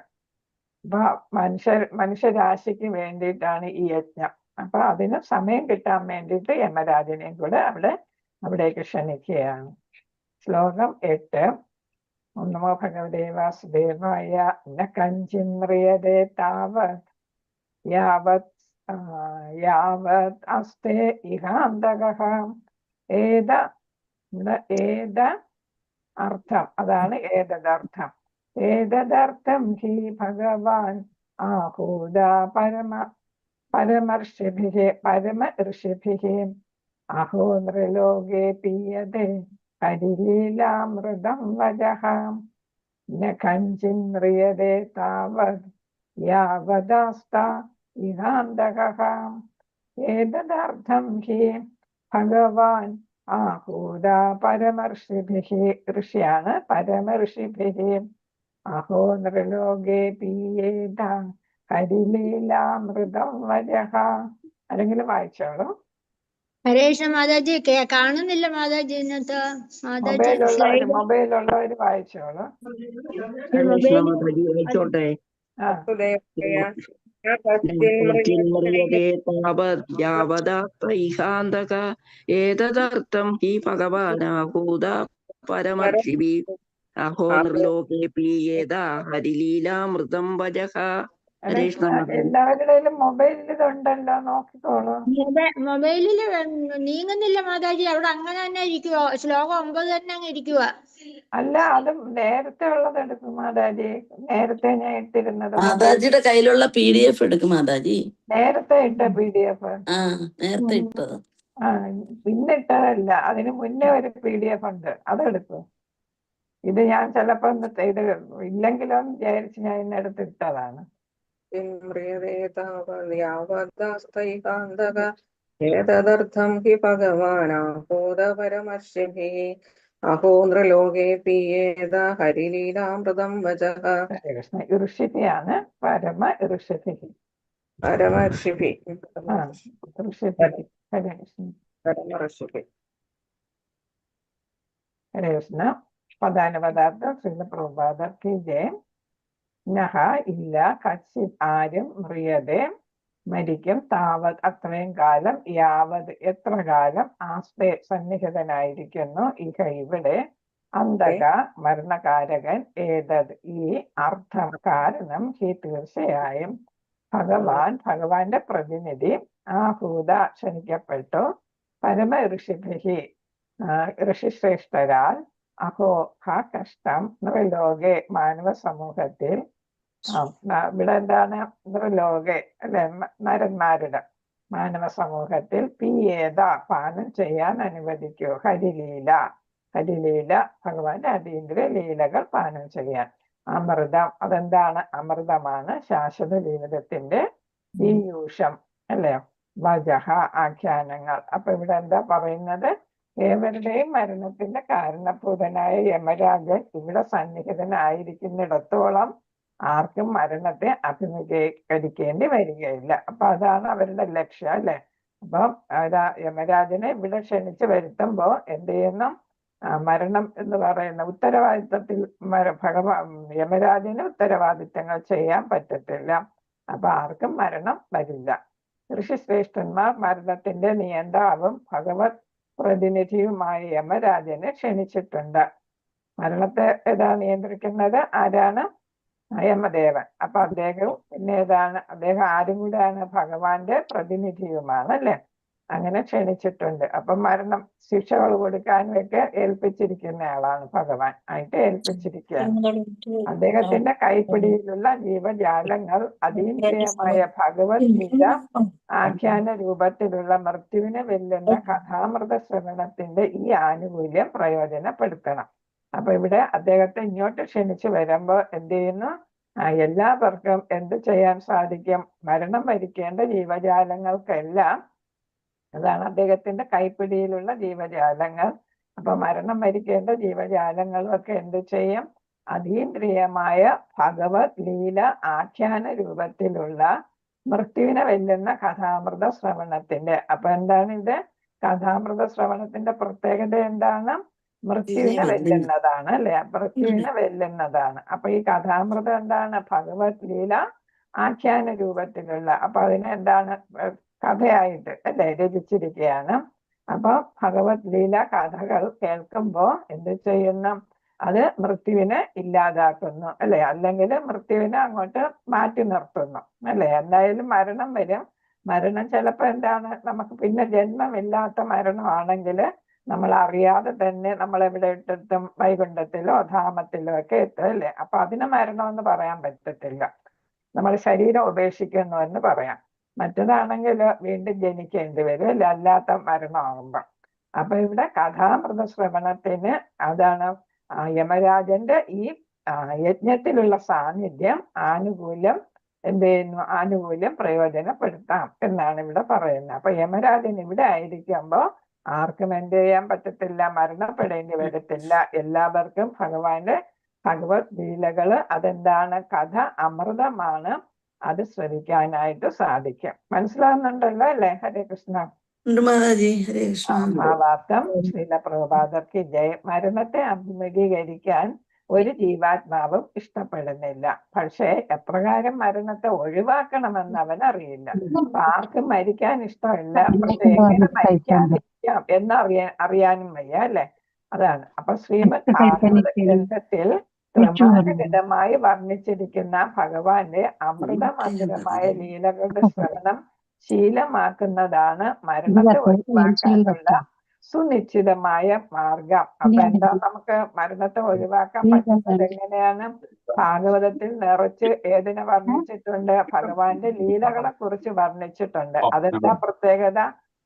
അപ്പൊ മനുഷ്യരാശിക്ക് വേണ്ടിയിട്ടാണ് ഈ യജ്ഞം. അപ്പൊ അതിന് സമയം കിട്ടാൻ വേണ്ടിയിട്ട് യമരാജനെയും കൂടെ അവിടേക്ക് ക്ഷണിക്കുകയാണ്. ശ്ലോകം 8. നമോ ഭഗവതേ വാസുദേവായ ന കഞ്ചിന്ദ്രിയതേ താവത് യാവത് അസ്തേ ഇഹാന്തകഃ. ഏത അർത്ഥം, അതാണ് ഏതദർത്ഥം. ഏതദർത്ഥം ഹി ഭഗവാൻ ആഹൂത പരമ ഋഷിഭിः അഹോ നൃലോകേ പീയതേ ഹരിലീലാമൃതം വജഃ ന കഞ്ചിന്ദ്രിയതേ താവത് യാവദാസ്ത ഇഹാന്തകഃ. ഏതദർത്ഥം ഹി ഭഗവാൻ ആഹൂത പരമർഷിഭിः. ഋഷിയാണ്. പരമർഷിഭിः അഹോ നൃലോകേ പീയേത ഹരിലീലാമൃതം വജഃ. അല്ലെങ്കിൽ വായിച്ചോളൂ. ഹരേഷ മാതാജി കാണുന്നില്ല മാതാജി ഇന്നത്തെ മൊബൈലുള്ളവര് വായിച്ചോളൂ. വായിച്ചോട്ടെ. ഏതദർത്ഥം ഹി ഭഗവാനാഹൂത പരമർഷിഭിः അഹോ നൃലോകേ പീയേത ഹരിലീലാമൃതം വജഃ. എല്ലാവരുടെയും മൊബൈലിൽ ഇതുണ്ടല്ലോ, നോക്കിക്കോളൂ. മൊബൈലില് നീങ്ങുന്നില്ല മാതാജി. അവിടെ അങ്ങനെ തന്നെ ഇരിക്കുവോ? ശ്ലോകം 9 തന്നെ അങ്ങ് ഇരിക്കുക. അല്ല, അത് നേരത്തെ ഉള്ളത് എടുക്കും മാതാജി. നേരത്തെ ഞാൻ ഇട്ടിരുന്നത്. മാതാജിയുടെ കയ്യിലുള്ള PDF എടുക്കും മാതാജി. നേരത്തെ ഇട്ട PDF. നേരത്തെ ഇട്ടത്. പിന്നിട്ടതല്ല, അതിന് മുന്നേ ഒരു PDF ഉണ്ട്, അതെടുക്കും. ഇത് ഞാൻ ചിലപ്പോ ഇത് ഇല്ലെങ്കിലും വിചാരിച്ച് ഞാൻ ഇന്നെടുത്ത് ഇട്ടതാണ്. ഏതദർത്ഥം ഹി ഭഗവാനാഹൂത പരമർഷിഭിः അഹോ നൃലോകേ പീയേത ഹരിലീലാമൃതം വജഃ. കൃഷ്ണ ഋഷിഭിയാണ്. പരമ ഋഷിഭിः. പരമർഷിഭി ഹരേ കൃഷ്ണ. പരമർഷിഭി. ഹരേ കൃഷ്ണ. പദാനുപദാർത്ഥം ശ്രീല പ്രഭുപാദ കി ജയം. നഹ ഇല്ല കച്ചിത് ആരും മ്രിയതേ മരിക്കും താവത് അത്രയും കാലം യാവത് എത്ര കാലം ആസ്തേ സന്നിഹിതനായിരിക്കുന്നു ഇഹ ഇവിടെ അന്തക മരണകാരകൻ ഏതത് ഈ അർത്ഥം കാരണം ഹി തീർച്ചയായും ഭഗവാന്റെ പ്രതിനിധി ആഹൂത ക്ഷണിക്കപ്പെട്ടു പരമ ഋഷിഭിഹി ഋഷിശ്രേഷ്ഠരാൽ അഹോ ഹ കഷ്ടം നൃലോകെ മാനവ സമൂഹത്തിൽ ഇവിടെ എന്താണ് നൃലോകെ അല്ലെ നരന്മാരുടെ മാനവ സമൂഹത്തിൽ പിയേത പാനം ചെയ്യാൻ അനുവദിക്കൂ ഹരിലീല ഭഗവാന്റെ അതീന്ദ്രിയ ലീലകൾ പാനം ചെയ്യാൻ അമൃതം അതെന്താണ് അമൃതമാണ് ശാശ്വത ജീവിതത്തിന്റെ പീയൂഷം അല്ലേ വജഹ ആഖ്യാനങ്ങൾ. അപ്പൊ ഇവിടെ എന്താ പറയുന്നത്? ഏവരുടെയും മരണത്തിന്റെ കാരണഭൂതനായ യമരാജൻ ഇവിടെ സന്നിഹിതനായിരിക്കുന്നിടത്തോളം ആർക്കും മരണത്തെ അഭിമുഖീകരിക്കേണ്ടി വരികയില്ല. അപ്പൊ അതാണ് അവരുടെ ലക്ഷ്യം, അല്ലെ? അപ്പം യമരാജനെ ഇവിടെ ക്ഷണിച്ച് വരുത്തുമ്പോ എന്ത് ചെയ്യുന്നു? മരണം എന്ന് പറയുന്ന ഉത്തരവാദിത്തത്തിൽ യമരാജന് ഉത്തരവാദിത്തങ്ങൾ ചെയ്യാൻ പറ്റത്തില്ല. അപ്പൊ ആർക്കും മരണം വരില്ല. ഋഷിശ്രേഷ്ഠന്മാർ മരണത്തിന്റെ നിയന്താവും ഭഗവത് പ്രതിനിധിയുമായ യമരാജനെ ക്ഷണിച്ചിട്ടുണ്ട്. മരണത്തെ നിയന്ത്രിക്കുന്നത് ആരാണ്? യമദേവൻ. അപ്പൊ അദ്ദേഹവും പിന്നെ അദ്ദേഹം ആരും കൂടെയാണ്? ഭഗവാന്റെ പ്രതിനിധിയുമാണ്, അല്ലെ? അങ്ങനെ ക്ഷണിച്ചിട്ടുണ്ട്. അപ്പൊ മരണം ശിക്ഷകൾ കൊടുക്കാനുമൊക്കെ ഏൽപ്പിച്ചിരിക്കുന്ന ആളാണ് ഭഗവാൻ ആയിട്ട് ഏൽപ്പിച്ചിരിക്കുകയാണ്. അദ്ദേഹത്തിന്റെ കൈപ്പിടിയിലുള്ള ജീവജാലങ്ങൾ അതീന്ദ്രിയമായ ഭഗവത് ഗീത ആഖ്യാന രൂപത്തിലുള്ള മൃത്യുവിനെ വെല്ലുന്ന കഥാമൃത ശ്രവണത്തിന്റെ ഈ ആനുകൂല്യം പ്രയോജനപ്പെടുത്തണം. അപ്പൊ ഇവിടെ അദ്ദേഹത്തെ ഇങ്ങോട്ട് ക്ഷണിച്ചു വരുമ്പോ എന്ത് ചെയ്യുന്നു? എല്ലാവർക്കും എന്ത് ചെയ്യാൻ സാധിക്കും? മരണം വരിക്കേണ്ട ജീവജാലങ്ങൾക്കെല്ലാം, അതാണ് അദ്ദേഹത്തിന്റെ കൈപ്പിടിയിലുള്ള ജീവജാലങ്ങൾ. അപ്പൊ മരണം വരിക്കേണ്ട ജീവജാലങ്ങളൊക്കെ എന്ത് ചെയ്യും? അതീന്ദ്രിയമായ ഭഗവത് ലീല ആഖ്യാന രൂപത്തിലുള്ള മൃത്യുവിനെ വെല്ലുന്ന കഥാമൃത ശ്രവണത്തിന്റെ. അപ്പൊ എന്താണ് ഇത്? കഥാമൃത ശ്രവണത്തിന്റെ പ്രത്യേകത എന്താണ്? മൃത്യുവിനെ വെല്ലുന്നതാണ്, അല്ലെ? മൃത്യുവിനെ വെല്ലുന്നതാണ്. അപ്പൊ ഈ കഥാമൃതം എന്താണ്? ഭഗവത് ലീല ആഖ്യാന രൂപത്തിലുള്ള. അപ്പൊ അതിനെ എന്താണ്? കഥയായിട്ട്, അല്ലെ, രചിച്ചിരിക്കുകയാണ്. അപ്പൊ ഭഗവത് ലീല കഥകൾ കേൾക്കുമ്പോ എന്ത് ചെയ്യുന്നു? അത് മൃത്യുവിനെ ഇല്ലാതാക്കുന്നു, അല്ലെ? അല്ലെങ്കിൽ മൃത്യുവിനെ അങ്ങോട്ട് മാറ്റി നിർത്തുന്നു, അല്ലെ? എന്തായാലും മരണം വരും. മരണം ചിലപ്പോ എന്താണ്? നമുക്ക് പിന്നെ ജന്മമില്ലാത്ത മരണമാണെങ്കിൽ നമ്മൾ അറിയാതെ തന്നെ നമ്മൾ എവിടെ ഇട്ടെത്തും? വൈകുണ്ഠത്തിലോ ധാമത്തിലോ ഒക്കെ എത്തും, അല്ലെ? അപ്പൊ അതിന് മരണമെന്ന് പറയാൻ പറ്റത്തില്ല. നമ്മൾ ശരീരം ഉപേക്ഷിക്കുന്നു എന്ന് പറയാം. മറ്റതാണെങ്കിൽ വീണ്ടും ജനിക്കേണ്ടി വരും, അല്ലെ? അല്ലാത്ത മരണമാകുമ്പോ. അപ്പൊ ഇവിടെ കഥാമൃത ശ്രവണത്തിന് അതാണ് യമരാജന്റെ ഈ യജ്ഞത്തിലുള്ള സാന്നിധ്യം ആനുകൂല്യം പ്രയോജനപ്പെടുത്താം എന്നാണ് ഇവിടെ പറയുന്നത്. അപ്പൊ യമരാജൻ ഇവിടെ ആയിരിക്കുമ്പോ ആർക്കും എന്ത് ചെയ്യാൻ പറ്റത്തില്ല? മരണപ്പെടേണ്ടി വരത്തില്ല. എല്ലാവർക്കും ഭഗവാന്റെ ഭഗവത് ലീലകള് അതെന്താണ്? കഥ അമൃതമാണ്. അത് ശ്രവിക്കാനായിട്ട് സാധിക്കും. മനസ്സിലാകുന്നുണ്ടല്ലോ, അല്ലെ? ഹരേ കൃഷ്ണ. ഭാവാർത്ഥം ശ്രീല പ്രഭുപാദർക്ക് ജയ. മരണത്തെ അഭിമുഖീകരിക്കാൻ ഒരു ജീവാത്മാവും ഇഷ്ടപ്പെടുന്നില്ല. പക്ഷേ എപ്രകാരം മരണത്തെ ഒഴിവാക്കണമെന്ന് അവൻ അറിയില്ല. അപ്പൊ ആർക്കും മരിക്കാൻ ഇഷ്ടമില്ല. പക്ഷെ എങ്ങനെ മരിക്കാതിരിക്കാം അറിയാനും വയ്യ, അല്ലെ? അതാണ്. അപ്പൊ ശ്രീമദ് ഭാഗവത ഗ്രന്ഥത്തിൽ ക്രമാനുഗതമായി വർണ്ണിച്ചിരിക്കുന്ന ഭഗവാന്റെ അമൃതമധുരമായ ലീലകളുടെ ശ്രവണം ശീലമാക്കുന്നതാണ് മരണത്തെ ഒഴിവാക്കാനുള്ള സുനിശ്ചിതമായ മാർഗം. അപ്പൊ എന്താ നമുക്ക് മരണത്തെ ഒഴിവാക്കാൻ പറ്റുന്നത് എങ്ങനെയാണ്? ഭാഗവതത്തിൽ നിറച്ച് ഏതിനെ വർണ്ണിച്ചിട്ടുണ്ട്? ഭഗവാന്റെ ലീലകളെ കുറിച്ച് വർണ്ണിച്ചിട്ടുണ്ട്. അതെന്താ പ്രത്യേകത?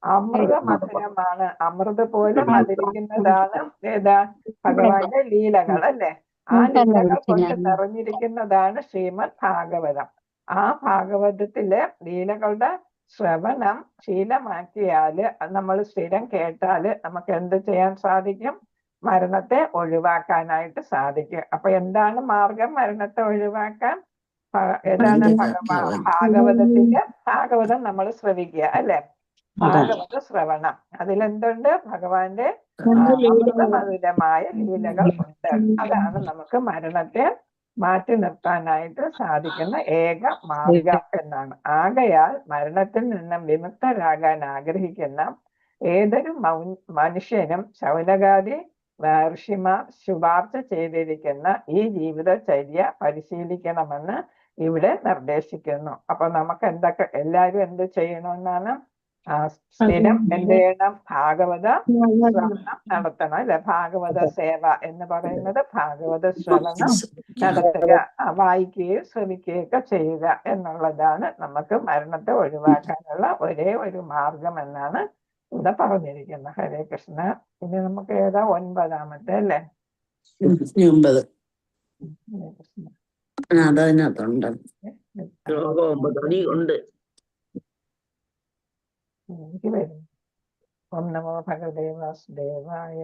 അമൃത മധുരമാണ്. അമൃത് പോലെ മധുരിക്കുന്നതാണ് ഏതാ? ഭഗവാന്റെ ലീലകൾ, അല്ലെ? ആ ലീലകൾ കൊണ്ട് നിറഞ്ഞിരിക്കുന്നതാണ് ശ്രീമദ് ഭാഗവതം. ആ ഭാഗവതത്തിലെ ലീലകളുടെ ശ്രവണം ശീലമാക്കിയാല്, നമ്മൾ സ്ഥിരം കേട്ടാല് നമുക്ക് എന്ത് ചെയ്യാൻ സാധിക്കും? മരണത്തെ ഒഴിവാക്കാനായിട്ട് സാധിക്കും. അപ്പൊ എന്താണ് മാർഗം മരണത്തെ ഒഴിവാക്കാൻ? ഏതാണ്? ഭാഗവതം നമ്മൾ ശ്രവിക്കുക, അല്ലെ? ഭാഗവത ശ്രവണം. അതിലെന്തുണ്ട്? ഭഗവാന്റെ അമൃതമധുരമായ ലീലകൾ ഉണ്ട്. അതാണ് നമുക്ക് മരണത്തെ മാറ്റി നിർത്താനായിട്ട് സാധിക്കുന്ന ഏക മാർഗം എന്നാണ്. ആകയാൽ മരണത്തിൽ നിന്നും വിമുക്തരാകാൻ ആഗ്രഹിക്കുന്ന ഏതൊരു മനുഷ്യനും ശൗനകാദി ഋഷിമാർ ശുപാർശ ചെയ്തിരിക്കുന്ന ഈ ജീവിതചര്യ പരിശീലിക്കണമെന്ന് ഇവിടെ നിർദ്ദേശിക്കുന്നു. അപ്പൊ നമുക്ക് എല്ലാവരും എന്ത് ചെയ്യണമെന്നാണ്? സ്ഥിരം എന്ത് ചെയ്യണം? ഭാഗവത ശ്രവണം നടത്തണം, അല്ലെ? ഭാഗവത സേവ എന്ന് പറയുന്നത് ഭാഗവത ശ്രവണം നടത്തുക, വായിക്കുകയും ശ്രമിക്കുകയൊക്കെ ചെയ്യുക എന്നുള്ളതാണ് നമുക്ക് മരണത്തെ ഒഴിവാക്കാനുള്ള ഒരേ ഒരു മാർഗം എന്നാണ് ഇവിടെ പറഞ്ഞിരിക്കുന്നത്. ഹരേ കൃഷ്ണ. ഇനി നമുക്ക് ഏതാ? 9-ാമത്തെ, അല്ലേ? 9. അതതിനകത്തുണ്ട്. ഉണ്ട്. എനിക്ക് വരും. ഓം നമോ ഭഗവതേ വാസുദേവായ.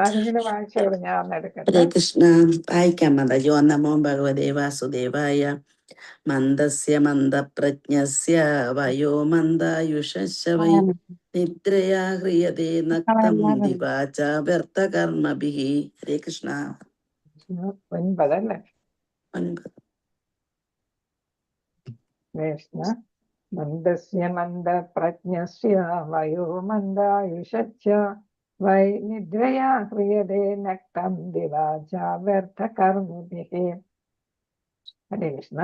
ആരെങ്കിലും വായിച്ചോളൂ, ഞാൻ ഒന്ന് എടുക്കട്ടെ. ഹരേ കൃഷ്ണ. വായിക്കാം മാതാജി. ഓം നമോ ഭഗവതേ വാസുദേവായ. മന്ദസ്യ മന്ദപ്രജ്ഞസ്യ വയോ മന്ദായുഷസ്യ വൈ നിദ്രയാ ഹ്രിയതേ നക്തം ദിവാച വ്യർത്ഥകർമ്മഭിഃ. ഹരേ കൃഷ്ണ. 9 അല്ലേ? 9. കൃഷ്ണ. മന്ദസ്യ മന്ദപ്രജ്ഞസ്യ വയോ മന്ദായുഷസ്യ വൈ നിദ്രയാ ഹ്രിയതേ നക്തം ദിവാച വ്യർത്ഥകർമ്മഭിഃ. ഹരേ കൃഷ്ണ.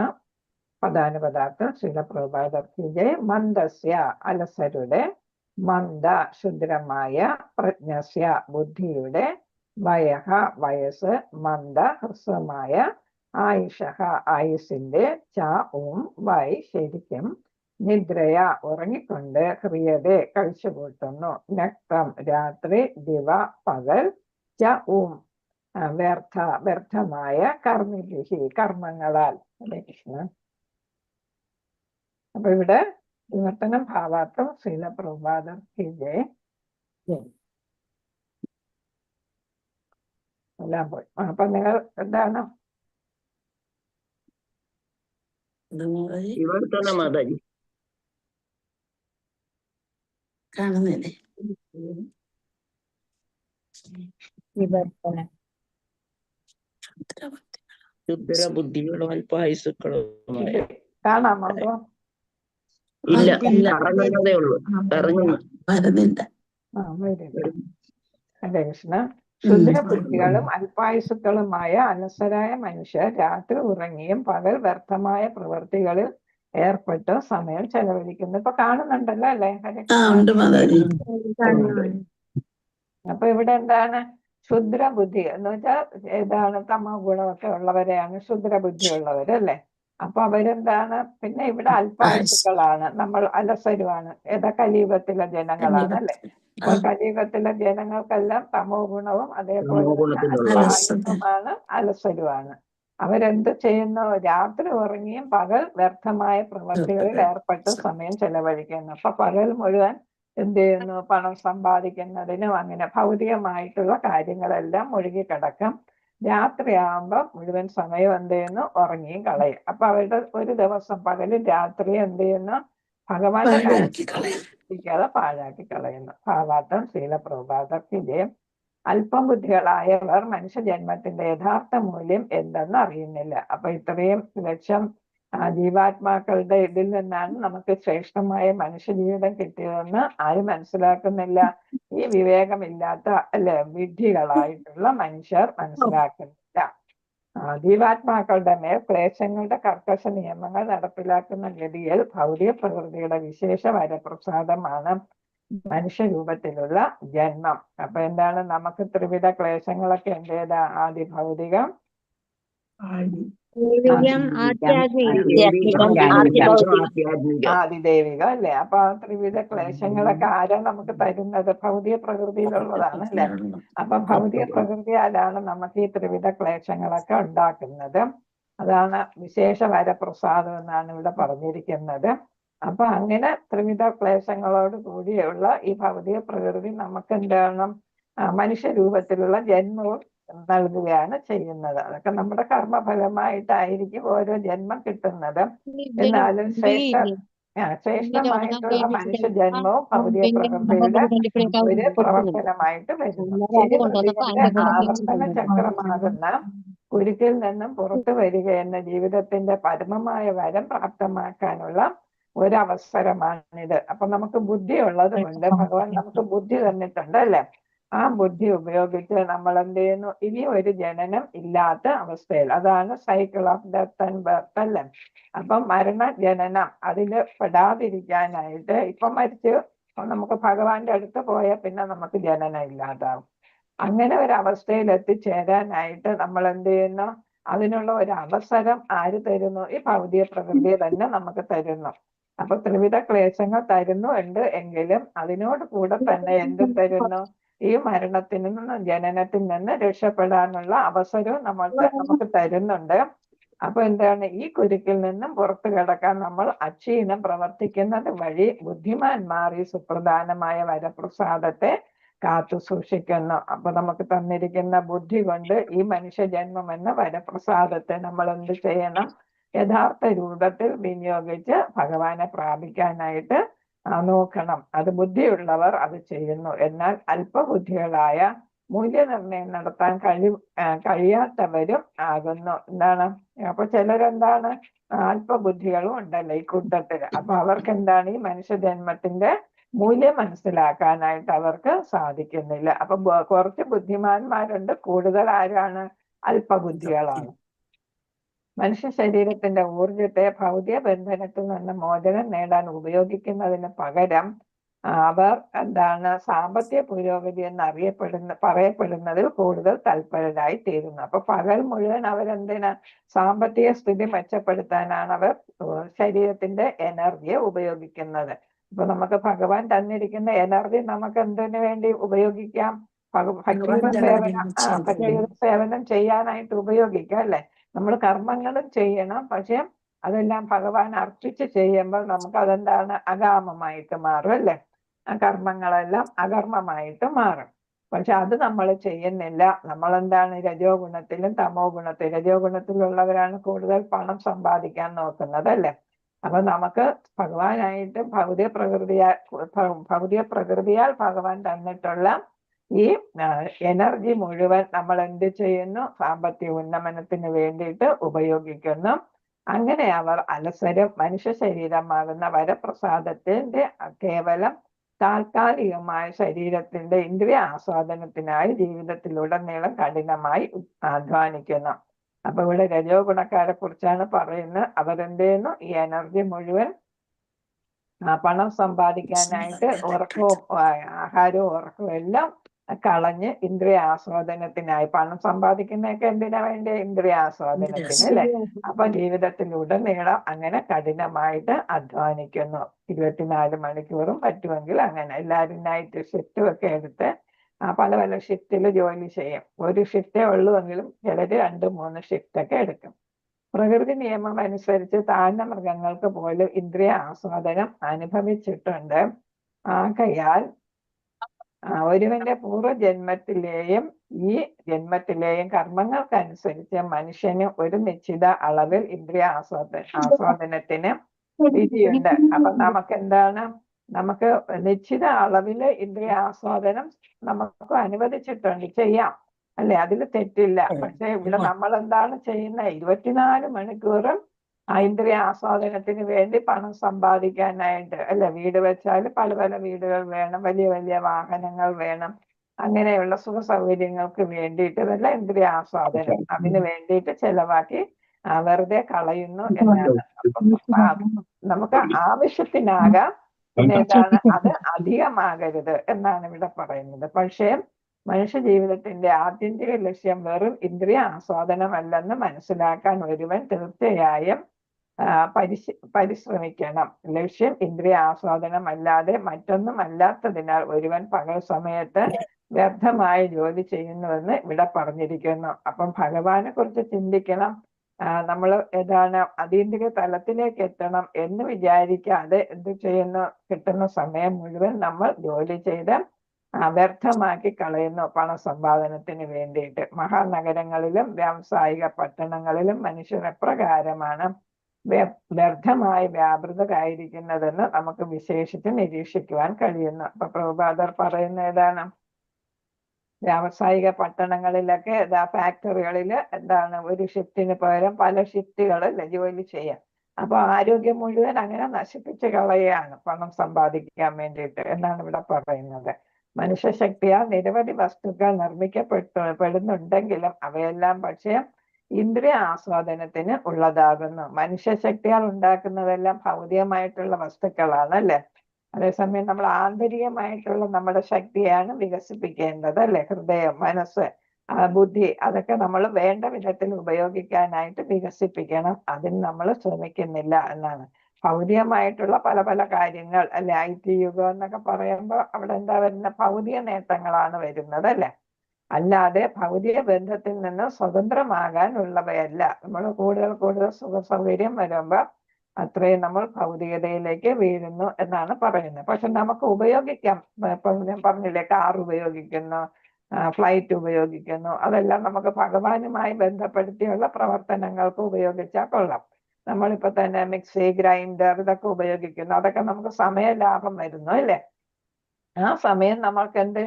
പദാനുപദാർത്ഥം ശീലപ്രഭാതർത്തിജെ. മന്ദസ്യ അലസരുടെ, മന്ദ ശുദ്രമായ, പ്രജ്ഞസ്യ ബുദ്ധിയുടെ, വയഃ വയസ്സ്, മന്ദ ഹ്രസ്വമായ, ആയുഷഃ ആയുസിന്റെ, ച വൈ ശരിക്കും, നിദ്രയ ഉറങ്ങിക്കൊണ്ട്, ഹ്രിയതേ കഴിച്ചുകൂട്ടുന്നു, നക്തം രാത്രി, ദിവ പകൽ, ച വ്യർത്ഥമായ, കർമ്മിഭിഃ കർമ്മങ്ങളാൽ. ഹരേ കൃഷ്ണ. അപ്പൊ ഇവിടെ വിവർത്തനം ഭാവാർത്ഥം ശീലപ്രഭാതർത്തിജെ എല്ലാം പോയി. അപ്പൊ നിങ്ങൾ എന്താണ് വിവർത്തന മാതാജി കാണുന്നില്ലേ? വിവർത്തനം. ക്ഷുദ്രബുദ്ധികളും അല്പായുസുക്കളുമായ. കാണാമോ? ഇല്ല, ഇറങ്ങുന്നതേ ഉള്ളൂ. ഇറങ്ങുന്നു. വരുന്നില്ല. ഹരേ കൃഷ്ണ. ക്ഷുദ്രബുദ്ധികളും അല്പായുസുക്കളുമായ അലസരായ മനുഷ്യർ രാത്രി ഉറങ്ങിയും പകൽ വ്യർത്ഥമായ പ്രവൃത്തികളിൽ ഏർപ്പെട്ട് സമയം ചെലവഴിക്കുന്നു. ഇപ്പൊ കാണുന്നുണ്ടല്ലോ അല്ലേ? ഹരേ കൃഷ്ണ. അപ്പൊ ഇവിടെ എന്താണ് ക്ഷുദ്രബുദ്ധി എന്ന് വെച്ചാൽ ഏതാണ്? തമോ ഗുണമൊക്കെ ഉള്ളവരെയാണ് ക്ഷുദ്രബുദ്ധി ഉള്ളവരല്ലേ. അപ്പൊ അവരെന്താണ്? പിന്നെ ഇവിടെ അല്പായുസുക്കളാണ്, നമ്മൾ അലസരുമാണ്. ഏതാ? കലിയുഗത്തിലെ ജനങ്ങളാണ് അല്ലെ. അപ്പൊ കലിയുഗത്തിലെ ജനങ്ങൾക്കെല്ലാം തമോ ഗുണവും അതേപോലെ അല്പായുസുമാണ്, അലസരുമാണ്. അവരെന്ത് ചെയ്യുന്നു? രാത്രി ഉറങ്ങിയും പകൽ വ്യർത്ഥമായ പ്രവൃത്തികളിൽ ഏർപ്പെട്ട് സമയം ചെലവഴിക്കുന്നു. അപ്പൊ പകൽ മുഴുവൻ എന്ത് ചെയ്യുന്നു? പണം സമ്പാദിക്കുന്നതിനും അങ്ങനെ ഭൗതികമായിട്ടുള്ള കാര്യങ്ങളെല്ലാം മുഴുകിക്കിടക്കും. രാത്രിയാകുമ്പോൾ മുഴുവൻ സമയം എന്ത് ചെയ്യുന്നു? ഉറങ്ങിയും കളയും. അപ്പൊ അവരുടെ ഒരു ദിവസം പകലും രാത്രിയും എന്ത് ചെയ്യുന്നു? ഭഗവാന്റെ കാര്യിക്കാതെ പാഴാക്കി കളയുന്നു. ഭാവാർത്ഥം ശീലപ്രഭാതർത്തിജെ. അല്പം ബുദ്ധികളായവർ മനുഷ്യജന്മത്തിന്റെ യഥാർത്ഥ മൂല്യം എന്തെന്ന് അറിയുന്നില്ല. അപ്പൊ ഇത്രയും ലക്ഷം ജീവാത്മാക്കളുടെ ഇതിൽ നിന്നാണ് നമുക്ക് ശ്രേഷ്ഠമായ മനുഷ്യജീവിതം കിട്ടിയതെന്ന് ആരും മനസ്സിലാക്കുന്നില്ല. ഈ വിവേകമില്ലാത്ത അല്ലെ വിഡ്ഢികളായിട്ടുള്ള മനുഷ്യർ മനസ്സിലാക്കുന്നില്ല. ജീവാത്മാക്കളുടെ മേൽ ക്ലേശങ്ങളുടെ കർക്കശ നിയമങ്ങൾ നടപ്പിലാക്കുന്ന ഗതിയിൽ ഭൗതിക പ്രകൃതിയുടെ വിശേഷ വരപ്രസാദമാണ് മനുഷ്യരൂപത്തിലുള്ള ജന്മം. അപ്പൊ എന്താണ്? നമുക്ക് ത്രിവിധ ക്ലേശങ്ങളൊക്കെ എന്ത് ചെയ്താ? ആദി ഭൗതികം, ആദിദൈവികം അല്ലെ. അപ്പൊ ആ ത്രിവിധ ക്ലേശങ്ങളൊക്കെ ആരാ നമുക്ക് തരുന്നത്? ഭൗതിക പ്രകൃതിയിലുള്ളതാണ് അല്ലെ. അപ്പൊ ഭൗതിക പ്രകൃതിയാലാണ് നമുക്ക് ഈ ത്രിവിധ ക്ലേശങ്ങളൊക്കെ ഉണ്ടാക്കുന്നത്. അതാണ് വിശേഷ വരപ്രസാദം എന്നാണ് ഇവിടെ പറഞ്ഞിരിക്കുന്നത്. അപ്പൊ അങ്ങനെ ത്രിവിധ ക്ലേശങ്ങളോട് കൂടിയുള്ള ഈ ഭൗതിക പ്രകൃതി നമുക്ക് എന്താണ്? മനുഷ്യരൂപത്തിലുള്ള ജന്മവും നൽകുകയാണ് ചെയ്യുന്നത്. അതൊക്കെ നമ്മുടെ കർമ്മഫലമായിട്ടായിരിക്കും ഓരോ ജന്മം കിട്ടുന്നത്. എന്നാലും ശ്രേഷ്ഠമായിട്ടുള്ള മനുഷ്യ ജന്മവും ഭൗതിക പ്രകൃതിയുടെ ഒരു പ്രവർത്തനമായിട്ട് വരുന്നു. ആവർത്തന ചക്രമാകുന്ന കുരുക്കിൽ നിന്നും പുറത്തു വരിക എന്ന ജീവിതത്തിന്റെ പരമമായ വരം പ്രാപ്തമാക്കാനുള്ള ഒരവസരമാണിത്. അപ്പൊ നമുക്ക് ബുദ്ധി ഉള്ളത് കൊണ്ട് ഭഗവാൻ നമുക്ക് ബുദ്ധി തന്നിട്ടുണ്ട് അല്ലെ. ആ ബുദ്ധി ഉപയോഗിച്ച് നമ്മൾ എന്ത് ചെയ്യുന്നു? ഇനി ഒരു ജനനം ഇല്ലാത്ത അവസ്ഥയിൽ, അതാണ് cycle of death and birth അല്ലേ. അപ്പം മരണ ജനനം അതില് പെടാതിരിക്കാനായിട്ട് ഇപ്പൊ മരിച്ചു നമുക്ക് ഭഗവാന്റെ അടുത്ത് പോയാൽ പിന്നെ നമുക്ക് ജനനം ഇല്ലാതാവും. അങ്ങനെ ഒരു അവസ്ഥയിൽ എത്തിച്ചേരാനായിട്ട് നമ്മൾ എന്ത് ചെയ്യുന്നു? അതിനുള്ള ഒരു അവസരം ആര് തരുന്നു? ഈ ഭൗതിക പ്രകൃതി തന്നെ നമുക്ക് തരുന്നു. അപ്പൊ ത്രിവിധ ക്ലേശങ്ങൾ തരുന്നുണ്ട് എങ്കിലും അതിനോട് കൂടെ തന്നെ എന്തും തരുന്നു? ഈ മരണത്തിൽ നിന്നും ജനനത്തിൽ നിന്ന് രക്ഷപ്പെടാനുള്ള അവസരവും നമുക്ക് തരുന്നുണ്ട്. അപ്പൊ എന്താണ്, ഈ കുരുക്കിൽ നിന്നും പുറത്തു കിടക്കാൻ നമ്മൾ അക്ഷീണം പ്രവർത്തിക്കുന്നത് വഴി ബുദ്ധിമാന്മാർ ഈ സുപ്രധാനമായ വരപ്രസാദത്തെ കാത്തു സൂക്ഷിക്കുന്നു. അപ്പൊ നമുക്ക് തന്നിരിക്കുന്ന ബുദ്ധി കൊണ്ട് ഈ മനുഷ്യജന്മം എന്ന വരപ്രസാദത്തെ നമ്മൾ എന്ത് ചെയ്യണം? യഥാർത്ഥ രൂപത്തിൽ വിനിയോഗിച്ച് ഭഗവാനെ പ്രാപിക്കാനായിട്ട് നോക്കണം. അത് ബുദ്ധിയുള്ളവർ അത് ചെയ്യുന്നു. എന്നാൽ അല്പബുദ്ധികളായ മൂല്യനിർണ്ണയം നടത്താൻ കഴിയാത്തവരും ആകുന്നു. എന്താണ്? അപ്പൊ ചിലരെന്താണ്, അല്പബുദ്ധികളും ഉണ്ടല്ലോ ഈ കൂട്ടത്തിൽ. അപ്പൊ അവർക്ക് എന്താണ്, ഈ മനുഷ്യജന്മത്തിന്റെ മൂല്യം മനസ്സിലാക്കാനായിട്ട് അവർക്ക് സാധിക്കുന്നില്ല. അപ്പൊ കുറച്ച് ബുദ്ധിമാന്മാരുണ്ട്, കൂടുതൽ ആരാണ്? അല്പബുദ്ധികളാണ്. മനുഷ്യ ശരീരത്തിന്റെ ഊർജത്തെ ഭൗതിക ബന്ധനത്തിൽ നിന്ന് മോചനം നേടാൻ ഉപയോഗിക്കുന്നതിന് പകരം അവർ എന്താണ്, സാമ്പത്തിക പുരോഗതി പറയപ്പെടുന്നതിൽ കൂടുതൽ തൽപരരായി തീരുന്നു. അപ്പൊ പകൽ മുഴുവൻ അവരെന്തിനാ? സാമ്പത്തിക സ്ഥിതി മെച്ചപ്പെടുത്താനാണ് അവർ ശരീരത്തിന്റെ എനർജിയെ ഉപയോഗിക്കുന്നത്. അപ്പൊ നമുക്ക് ഭഗവാൻ തന്നിരിക്കുന്ന എനർജി നമുക്ക് എന്തിനു വേണ്ടി ഉപയോഗിക്കാം? ഭക്തിയുടെ സേവനം ചെയ്യാനായിട്ട് ഉപയോഗിക്കാം അല്ലെ? നമ്മൾ കർമ്മങ്ങളും ചെയ്യണം, പക്ഷെ അതെല്ലാം ഭഗവാൻ അർപ്പിച്ച് ചെയ്യുമ്പോൾ നമുക്ക് അതെന്താണ്? അകാമമായിട്ട് മാറും അല്ലെ? ആ കർമ്മങ്ങളെല്ലാം അകർമ്മമായിട്ട് മാറും. പക്ഷെ അത് നമ്മൾ ചെയ്യുന്നില്ല. നമ്മളെന്താണ്? രജോ ഗുണത്തിലും തമോ ഗുണത്തിലും, രജോ ഗുണത്തിലുള്ളവരാണ് കൂടുതൽ പണം സമ്പാദിക്കാൻ നോക്കുന്നത് അല്ലെ? അപ്പൊ നമുക്ക് ഭഗവാനായിട്ട് ഭൗതിക പ്രകൃതിയാൽ ഭഗവാൻ തന്നിട്ടുള്ള ഈ എനർജി മുഴുവൻ നമ്മൾ എന്ത് ചെയ്യുന്നു? സാമ്പത്തിക ഉന്നമനത്തിന് വേണ്ടിയിട്ട് ഉപയോഗിക്കുന്നു. അങ്ങനെ അവർ അലസരും മനുഷ്യ ശരീരമാകുന്ന വരപ്രസാദത്തിന്റെ കേവലം താൽക്കാലികമായ ശരീരത്തിന്റെ ഇന്ദ്രിയ ആസ്വാദനത്തിനായി ജീവിതത്തിലുടനീളം കഠിനമായി അധ്വാനിക്കുന്നു. അപ്പൊ ഇവിടെ രജോ ഗുണക്കാരെ കുറിച്ചാണ് പറയുന്നത്. അവരെന്തെയ്യുന്നു? ഈ എനർജി മുഴുവൻ പണം സമ്പാദിക്കാനായിട്ട് ഉറക്കവും ആഹാരവും ഉറക്കവും എല്ലാം കളഞ്ഞ് ഇന്ദ്രിയ ആസ്വാദനത്തിനായി, പണം സമ്പാദിക്കുന്നതൊക്കെ എന്തിനാ വേണ്ടി? ഇന്ദ്രിയ ആസ്വാദനത്തിന് അല്ലെ? അപ്പൊ ജീവിതത്തിലുടനീളം അങ്ങനെ കഠിനമായിട്ട് അധ്വാനിക്കുന്നു. 24 മണിക്കൂറും പറ്റുമെങ്കിൽ അങ്ങനെ എല്ലാവരും നൈറ്റ് ഷിഫ്റ്റും ഒക്കെ എടുത്ത് പല പല ഷിഫ്റ്റിൽ ജോലി ചെയ്യും. ഒരു ഷിഫ്റ്റേ ഉള്ളൂവെങ്കിലും ചിലര് 2-3 ഷിഫ്റ്റ് ഒക്കെ എടുക്കും. പ്രകൃതി നിയമം അനുസരിച്ച് താഴ്ന്ന മൃഗങ്ങൾക്ക് പോലും ഇന്ദ്രിയ ആസ്വാദനം അനുഭവിച്ചിട്ടുണ്ട്. ആകയാൽ ഒരുവന്റെ പൂർവ്വജന്മത്തിലെയും ഈ ജന്മത്തിലെയും കർമ്മങ്ങൾക്കനുസരിച്ച് മനുഷ്യന് ഒരു നിശ്ചിത അളവിൽ ഇന്ദ്രിയ ആസ്വാദനത്തിന് വിധിയുണ്ട്. അപ്പൊ നമുക്ക് എന്താണ്? നമുക്ക് നിശ്ചിത അളവില് ഇന്ദ്രിയ ആസ്വാദനം നമുക്ക് അനുവദിച്ചിട്ടുണ്ട്, ചെയ്യാം അല്ലെ? അതിൽ തെറ്റില്ല. പക്ഷെ ഇവിടെ നമ്മൾ എന്താണ് ചെയ്യുന്നത്? 24 മണിക്കൂറും ഇന്ദ്രിയ ആസ്വാദനത്തിന് വേണ്ടി പണം സമ്പാദിക്കാനായിട്ട് അല്ലെ? വീട് വെച്ചാൽ പല പല വീടുകൾ വേണം, വലിയ വലിയ വാഹനങ്ങൾ വേണം, അങ്ങനെയുള്ള സുഖ സൗകര്യങ്ങൾക്ക് വേണ്ടിയിട്ട് ഇതെല്ലാം ഇന്ദ്രിയ ആസ്വാദനം. അതിന് വേണ്ടിയിട്ട് ചെലവാക്കി വെറുതെ കളയുന്നു എന്നാണ്. നമുക്ക് ആവശ്യത്തിനാകാം, പിന്നെ എന്താണ്? അത് അധികമാകരുത് എന്നാണ് ഇവിടെ പറയുന്നത്. പക്ഷേ മനുഷ്യ ജീവിതത്തിന്റെ ആത്യന്തിക ലക്ഷ്യം വെറും ഇന്ദ്രിയ ആസ്വാദനമല്ലെന്ന് മനസ്സിലാക്കാൻ ഒരുവൻ തീർച്ചയായും പരിശ്രമിക്കണം. ലക്ഷ്യം ഇന്ദ്രിയ ആസ്വാദനം അല്ലാതെ മറ്റൊന്നും അല്ലാത്തതിനാൽ ഒരുവൻ പകൽ സമയത്ത് വ്യർത്ഥമായി ജോലി ചെയ്യുന്നുവെന്ന് ഇവിടെ പറഞ്ഞിരിക്കുന്നു. അപ്പം ഭഗവാനെ കുറിച്ച് ചിന്തിക്കണം. നമ്മൾ ഏതാണ് അതീന്ദ്രിയ തലത്തിലേക്ക് എത്തണം എന്ന് വിചാരിക്കാതെ എന്ത് ചെയ്യുന്നു? കിട്ടുന്ന സമയം മുഴുവൻ നമ്മൾ ജോലി ചെയ്ത് വ്യർത്ഥമാക്കി കളയുന്നു പണസമ്പാദനത്തിന് വേണ്ടിയിട്ട്. മഹാനഗരങ്ങളിലും വ്യാവസായിക പട്ടണങ്ങളിലും മനുഷ്യർ എപ്രകാരമാണ് വ്യർത്ഥമായി വ്യാപൃതരായിരിക്കുന്നതെന്ന് നമുക്ക് വിശേഷിച്ച് നിരീക്ഷിക്കുവാൻ കഴിയുന്നു. അപ്പൊ പ്രഭുപാദർ പറയുന്ന ഏതാണ്? വ്യാവസായിക പട്ടണങ്ങളിലൊക്കെ ഫാക്ടറികളിൽ എന്താണ്, ഒരു ഷിഫ്റ്റിന് പകരം പല ഷിഫ്റ്റുകളല്ലേ ജോലി ചെയ്യാം. അപ്പൊ ആരോഗ്യം മുഴുവൻ അങ്ങനെ നശിപ്പിച്ച് കളയുകയാണ് പണം സമ്പാദിക്കാൻ വേണ്ടിയിട്ട് എന്നാണ് ഇവിടെ പറയുന്നത്. മനുഷ്യശക്തിയാൽ നിരവധി വസ്തുക്കൾ നിർമ്മിക്കപ്പെടുന്നുണ്ടെങ്കിലും അവയെല്ലാം പക്ഷേ ഇന്ദ്രിയ ആസ്വാദനത്തിന് ഉള്ളതാകുന്നു. മനുഷ്യശക്തിയാൽ ഉണ്ടാക്കുന്നതെല്ലാം ഭൗതികമായിട്ടുള്ള വസ്തുക്കളാണ് അല്ലെ? അതേസമയം നമ്മൾ ആന്തരികമായിട്ടുള്ള നമ്മുടെ ശക്തിയാണ് വികസിപ്പിക്കേണ്ടത് അല്ലെ? ഹൃദയം, മനസ്സ്, ബുദ്ധി, അതൊക്കെ നമ്മൾ വേണ്ട വിധത്തിൽ ഉപയോഗിക്കാനായിട്ട് വികസിപ്പിക്കണം. അതിന് നമ്മൾ ശ്രമിക്കുന്നില്ല എന്നാണ്. ഭൗതികമായിട്ടുള്ള പല പല കാര്യങ്ങൾ അല്ലെ, IT യുഗം എന്നൊക്കെ പറയുമ്പോൾ അവിടെ എന്താ വരുന്ന ഭൗതിക നേട്ടങ്ങളാണ് വരുന്നത് അല്ലെ. അല്ലാതെ ഭൗതിക ബന്ധത്തിൽ നിന്ന് സ്വതന്ത്രമാകാൻ ഉള്ളവയല്ല. നമ്മൾ കൂടുതൽ കൂടുതൽ സുഖ സൗകര്യം വരുമ്പോൾ അത്രയും നമ്മൾ ഭൗതികതയിലേക്ക് വീഴുന്നു എന്നാണ് പറയുന്നത്. പക്ഷെ നമുക്ക് ഉപയോഗിക്കാം. ഇപ്പം ഞാൻ പറഞ്ഞില്ലേ, കാർ ഉപയോഗിക്കുന്നു, ഫ്ലൈറ്റ് ഉപയോഗിക്കുന്നു, അതെല്ലാം നമുക്ക് ഭഗവാനുമായി ബന്ധപ്പെടുത്തിയുള്ള പ്രവർത്തനങ്ങൾക്ക് ഉപയോഗിച്ചാൽ കൊള്ളാം. നമ്മളിപ്പോ തന്നെ മിക്സി, ഗ്രൈൻഡർ ഇതൊക്കെ ഉപയോഗിക്കുന്നു, അതൊക്കെ നമുക്ക് സമയ ലാഭം വരുന്നു അല്ലേ. ആ സമയം നമുക്ക്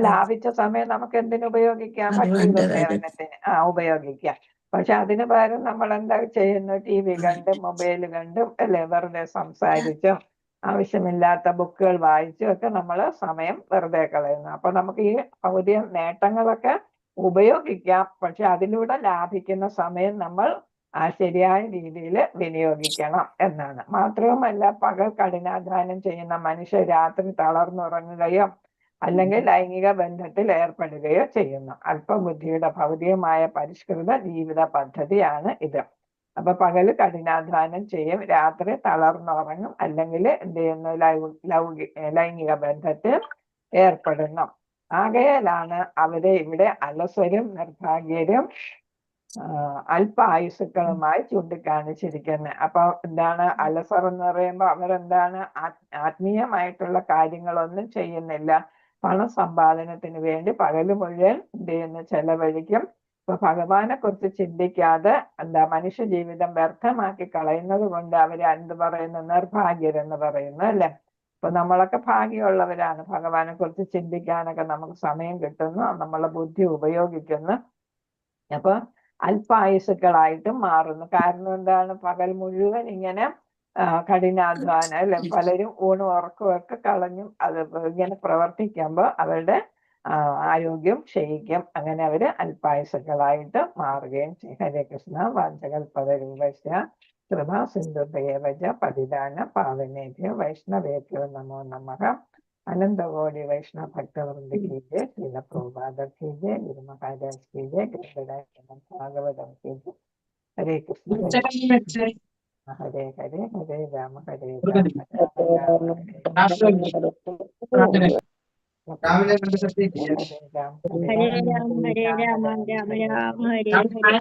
ലാഭിച്ച സമയം നമുക്ക് എന്തിനു ഉപയോഗിക്കാം? ഭക്തിയുടെ സേവനത്തിന് ഉപയോഗിക്കാം. പക്ഷെ അതിന് പകരം നമ്മൾ എന്താ ചെയ്യുന്നു? TV കണ്ടും മൊബൈൽ കണ്ടും അല്ലെ, വെറുതെ സംസാരിച്ചും ആവശ്യമില്ലാത്ത ബുക്കുകൾ വായിച്ചും ഒക്കെ നമ്മൾ സമയം വെറുതെ കളയുന്നു. അപ്പൊ നമുക്ക് ഈ ഭൗതിക നേട്ടങ്ങളൊക്കെ ഉപയോഗിക്കാം, പക്ഷെ അതിലൂടെ ലാഭിക്കുന്ന സമയം നമ്മൾ ശരിയായ രീതിയിൽ വിനിയോഗിക്കണം എന്നാണ്. മാത്രവുമല്ല, പകൽ കഠിനാധ്വാനം ചെയ്യുന്ന മനുഷ്യർ രാത്രി തളർന്നുറങ്ങുകയോ അല്ലെങ്കിൽ ലൈംഗിക ബന്ധത്തിൽ ഏർപ്പെടുകയോ ചെയ്യുന്നു. അല്പബുദ്ധിയുടെ ഭൗതികമായ പരിഷ്കൃത ജീവിത പദ്ധതിയാണ് ഇത്. അപ്പൊ പകല് കഠിനാധ്വാനം ചെയ്യും, രാത്രി തളർന്നുറങ്ങും, അല്ലെങ്കിൽ എന്ത് ചെയ്യുന്നു? ലൈംഗിക ബന്ധത്തിൽ ഏർപ്പെടുന്നു. ആകയാലാണ് അവരെ ഇവിടെ അലസരും നിർഭാഗ്യരും അല്പ ആയുസുക്കളുമായി ചൂണ്ടിക്കാണിച്ചിരിക്കുന്നത്. അപ്പൊ എന്താണ് അലസർ എന്ന് പറയുമ്പോൾ അവരെന്താണ്? ആത്മീയമായിട്ടുള്ള കാര്യങ്ങളൊന്നും ചെയ്യുന്നില്ല, പണസമ്പാദനത്തിന് വേണ്ടി പകല് മുഴുവൻ എന്ത് ചെയ്യുന്നു? ചെലവഴിക്കും. ഇപ്പൊ ഭഗവാനെ കുറിച്ച് ചിന്തിക്കാതെ മനുഷ്യ ജീവിതം വ്യർത്ഥമാക്കി കളയുന്നത് കൊണ്ട് അവര് എന്ത് പറയുന്നു? നിർഭാഗ്യരെന്ന് പറയുന്നു അല്ലെ. ഇപ്പൊ നമ്മളൊക്കെ ഭാഗ്യമുള്ളവരാണ്, ഭഗവാനെ കുറിച്ച് ചിന്തിക്കാനൊക്കെ നമുക്ക് സമയം കിട്ടുന്നു, നമ്മളെ ബുദ്ധി ഉപയോഗിക്കുന്നു. അപ്പൊ അല്പായുസുക്കളായിട്ടും മാറുന്നു. കാരണം എന്താണ്? പകൽ മുഴുവൻ ഇങ്ങനെ കഠിനാധ്വാനം അല്ലെ, പലരും ഊണും ഉറക്കവും ഒക്കെ കളഞ്ഞും അത് ഇങ്ങനെ പ്രവർത്തിക്കുമ്പോൾ അവരുടെ ആരോഗ്യം ക്ഷയിക്കും. അങ്ങനെ അവര് അല്പായുസുക്കളായിട്ട് മാറുകയും ചെയ്യും. ഹരേ കൃഷ്ണ. വാഞ്ചകൽപതരൂപശ്ച കൃപാ സിന്ധുഭ്യേവച പതിദാന പാവനേഭ്യോ വൈഷ്ണവേഭ്യോ നമോ നമഃ. അനന്തകോടി വൈഷ്ണവ ഭക്തവൃന്ദ की जय, श्रील प्रभुपाद की जय, गुरु महाराज की जय, कृष्णदास भागवतम की जय. हरे कृष्ण हरे हरे, हरे राम हरे राम, ഹരേ രാം ഹരേ രാമ രാമ രാമ ഹരേ ഹരേ.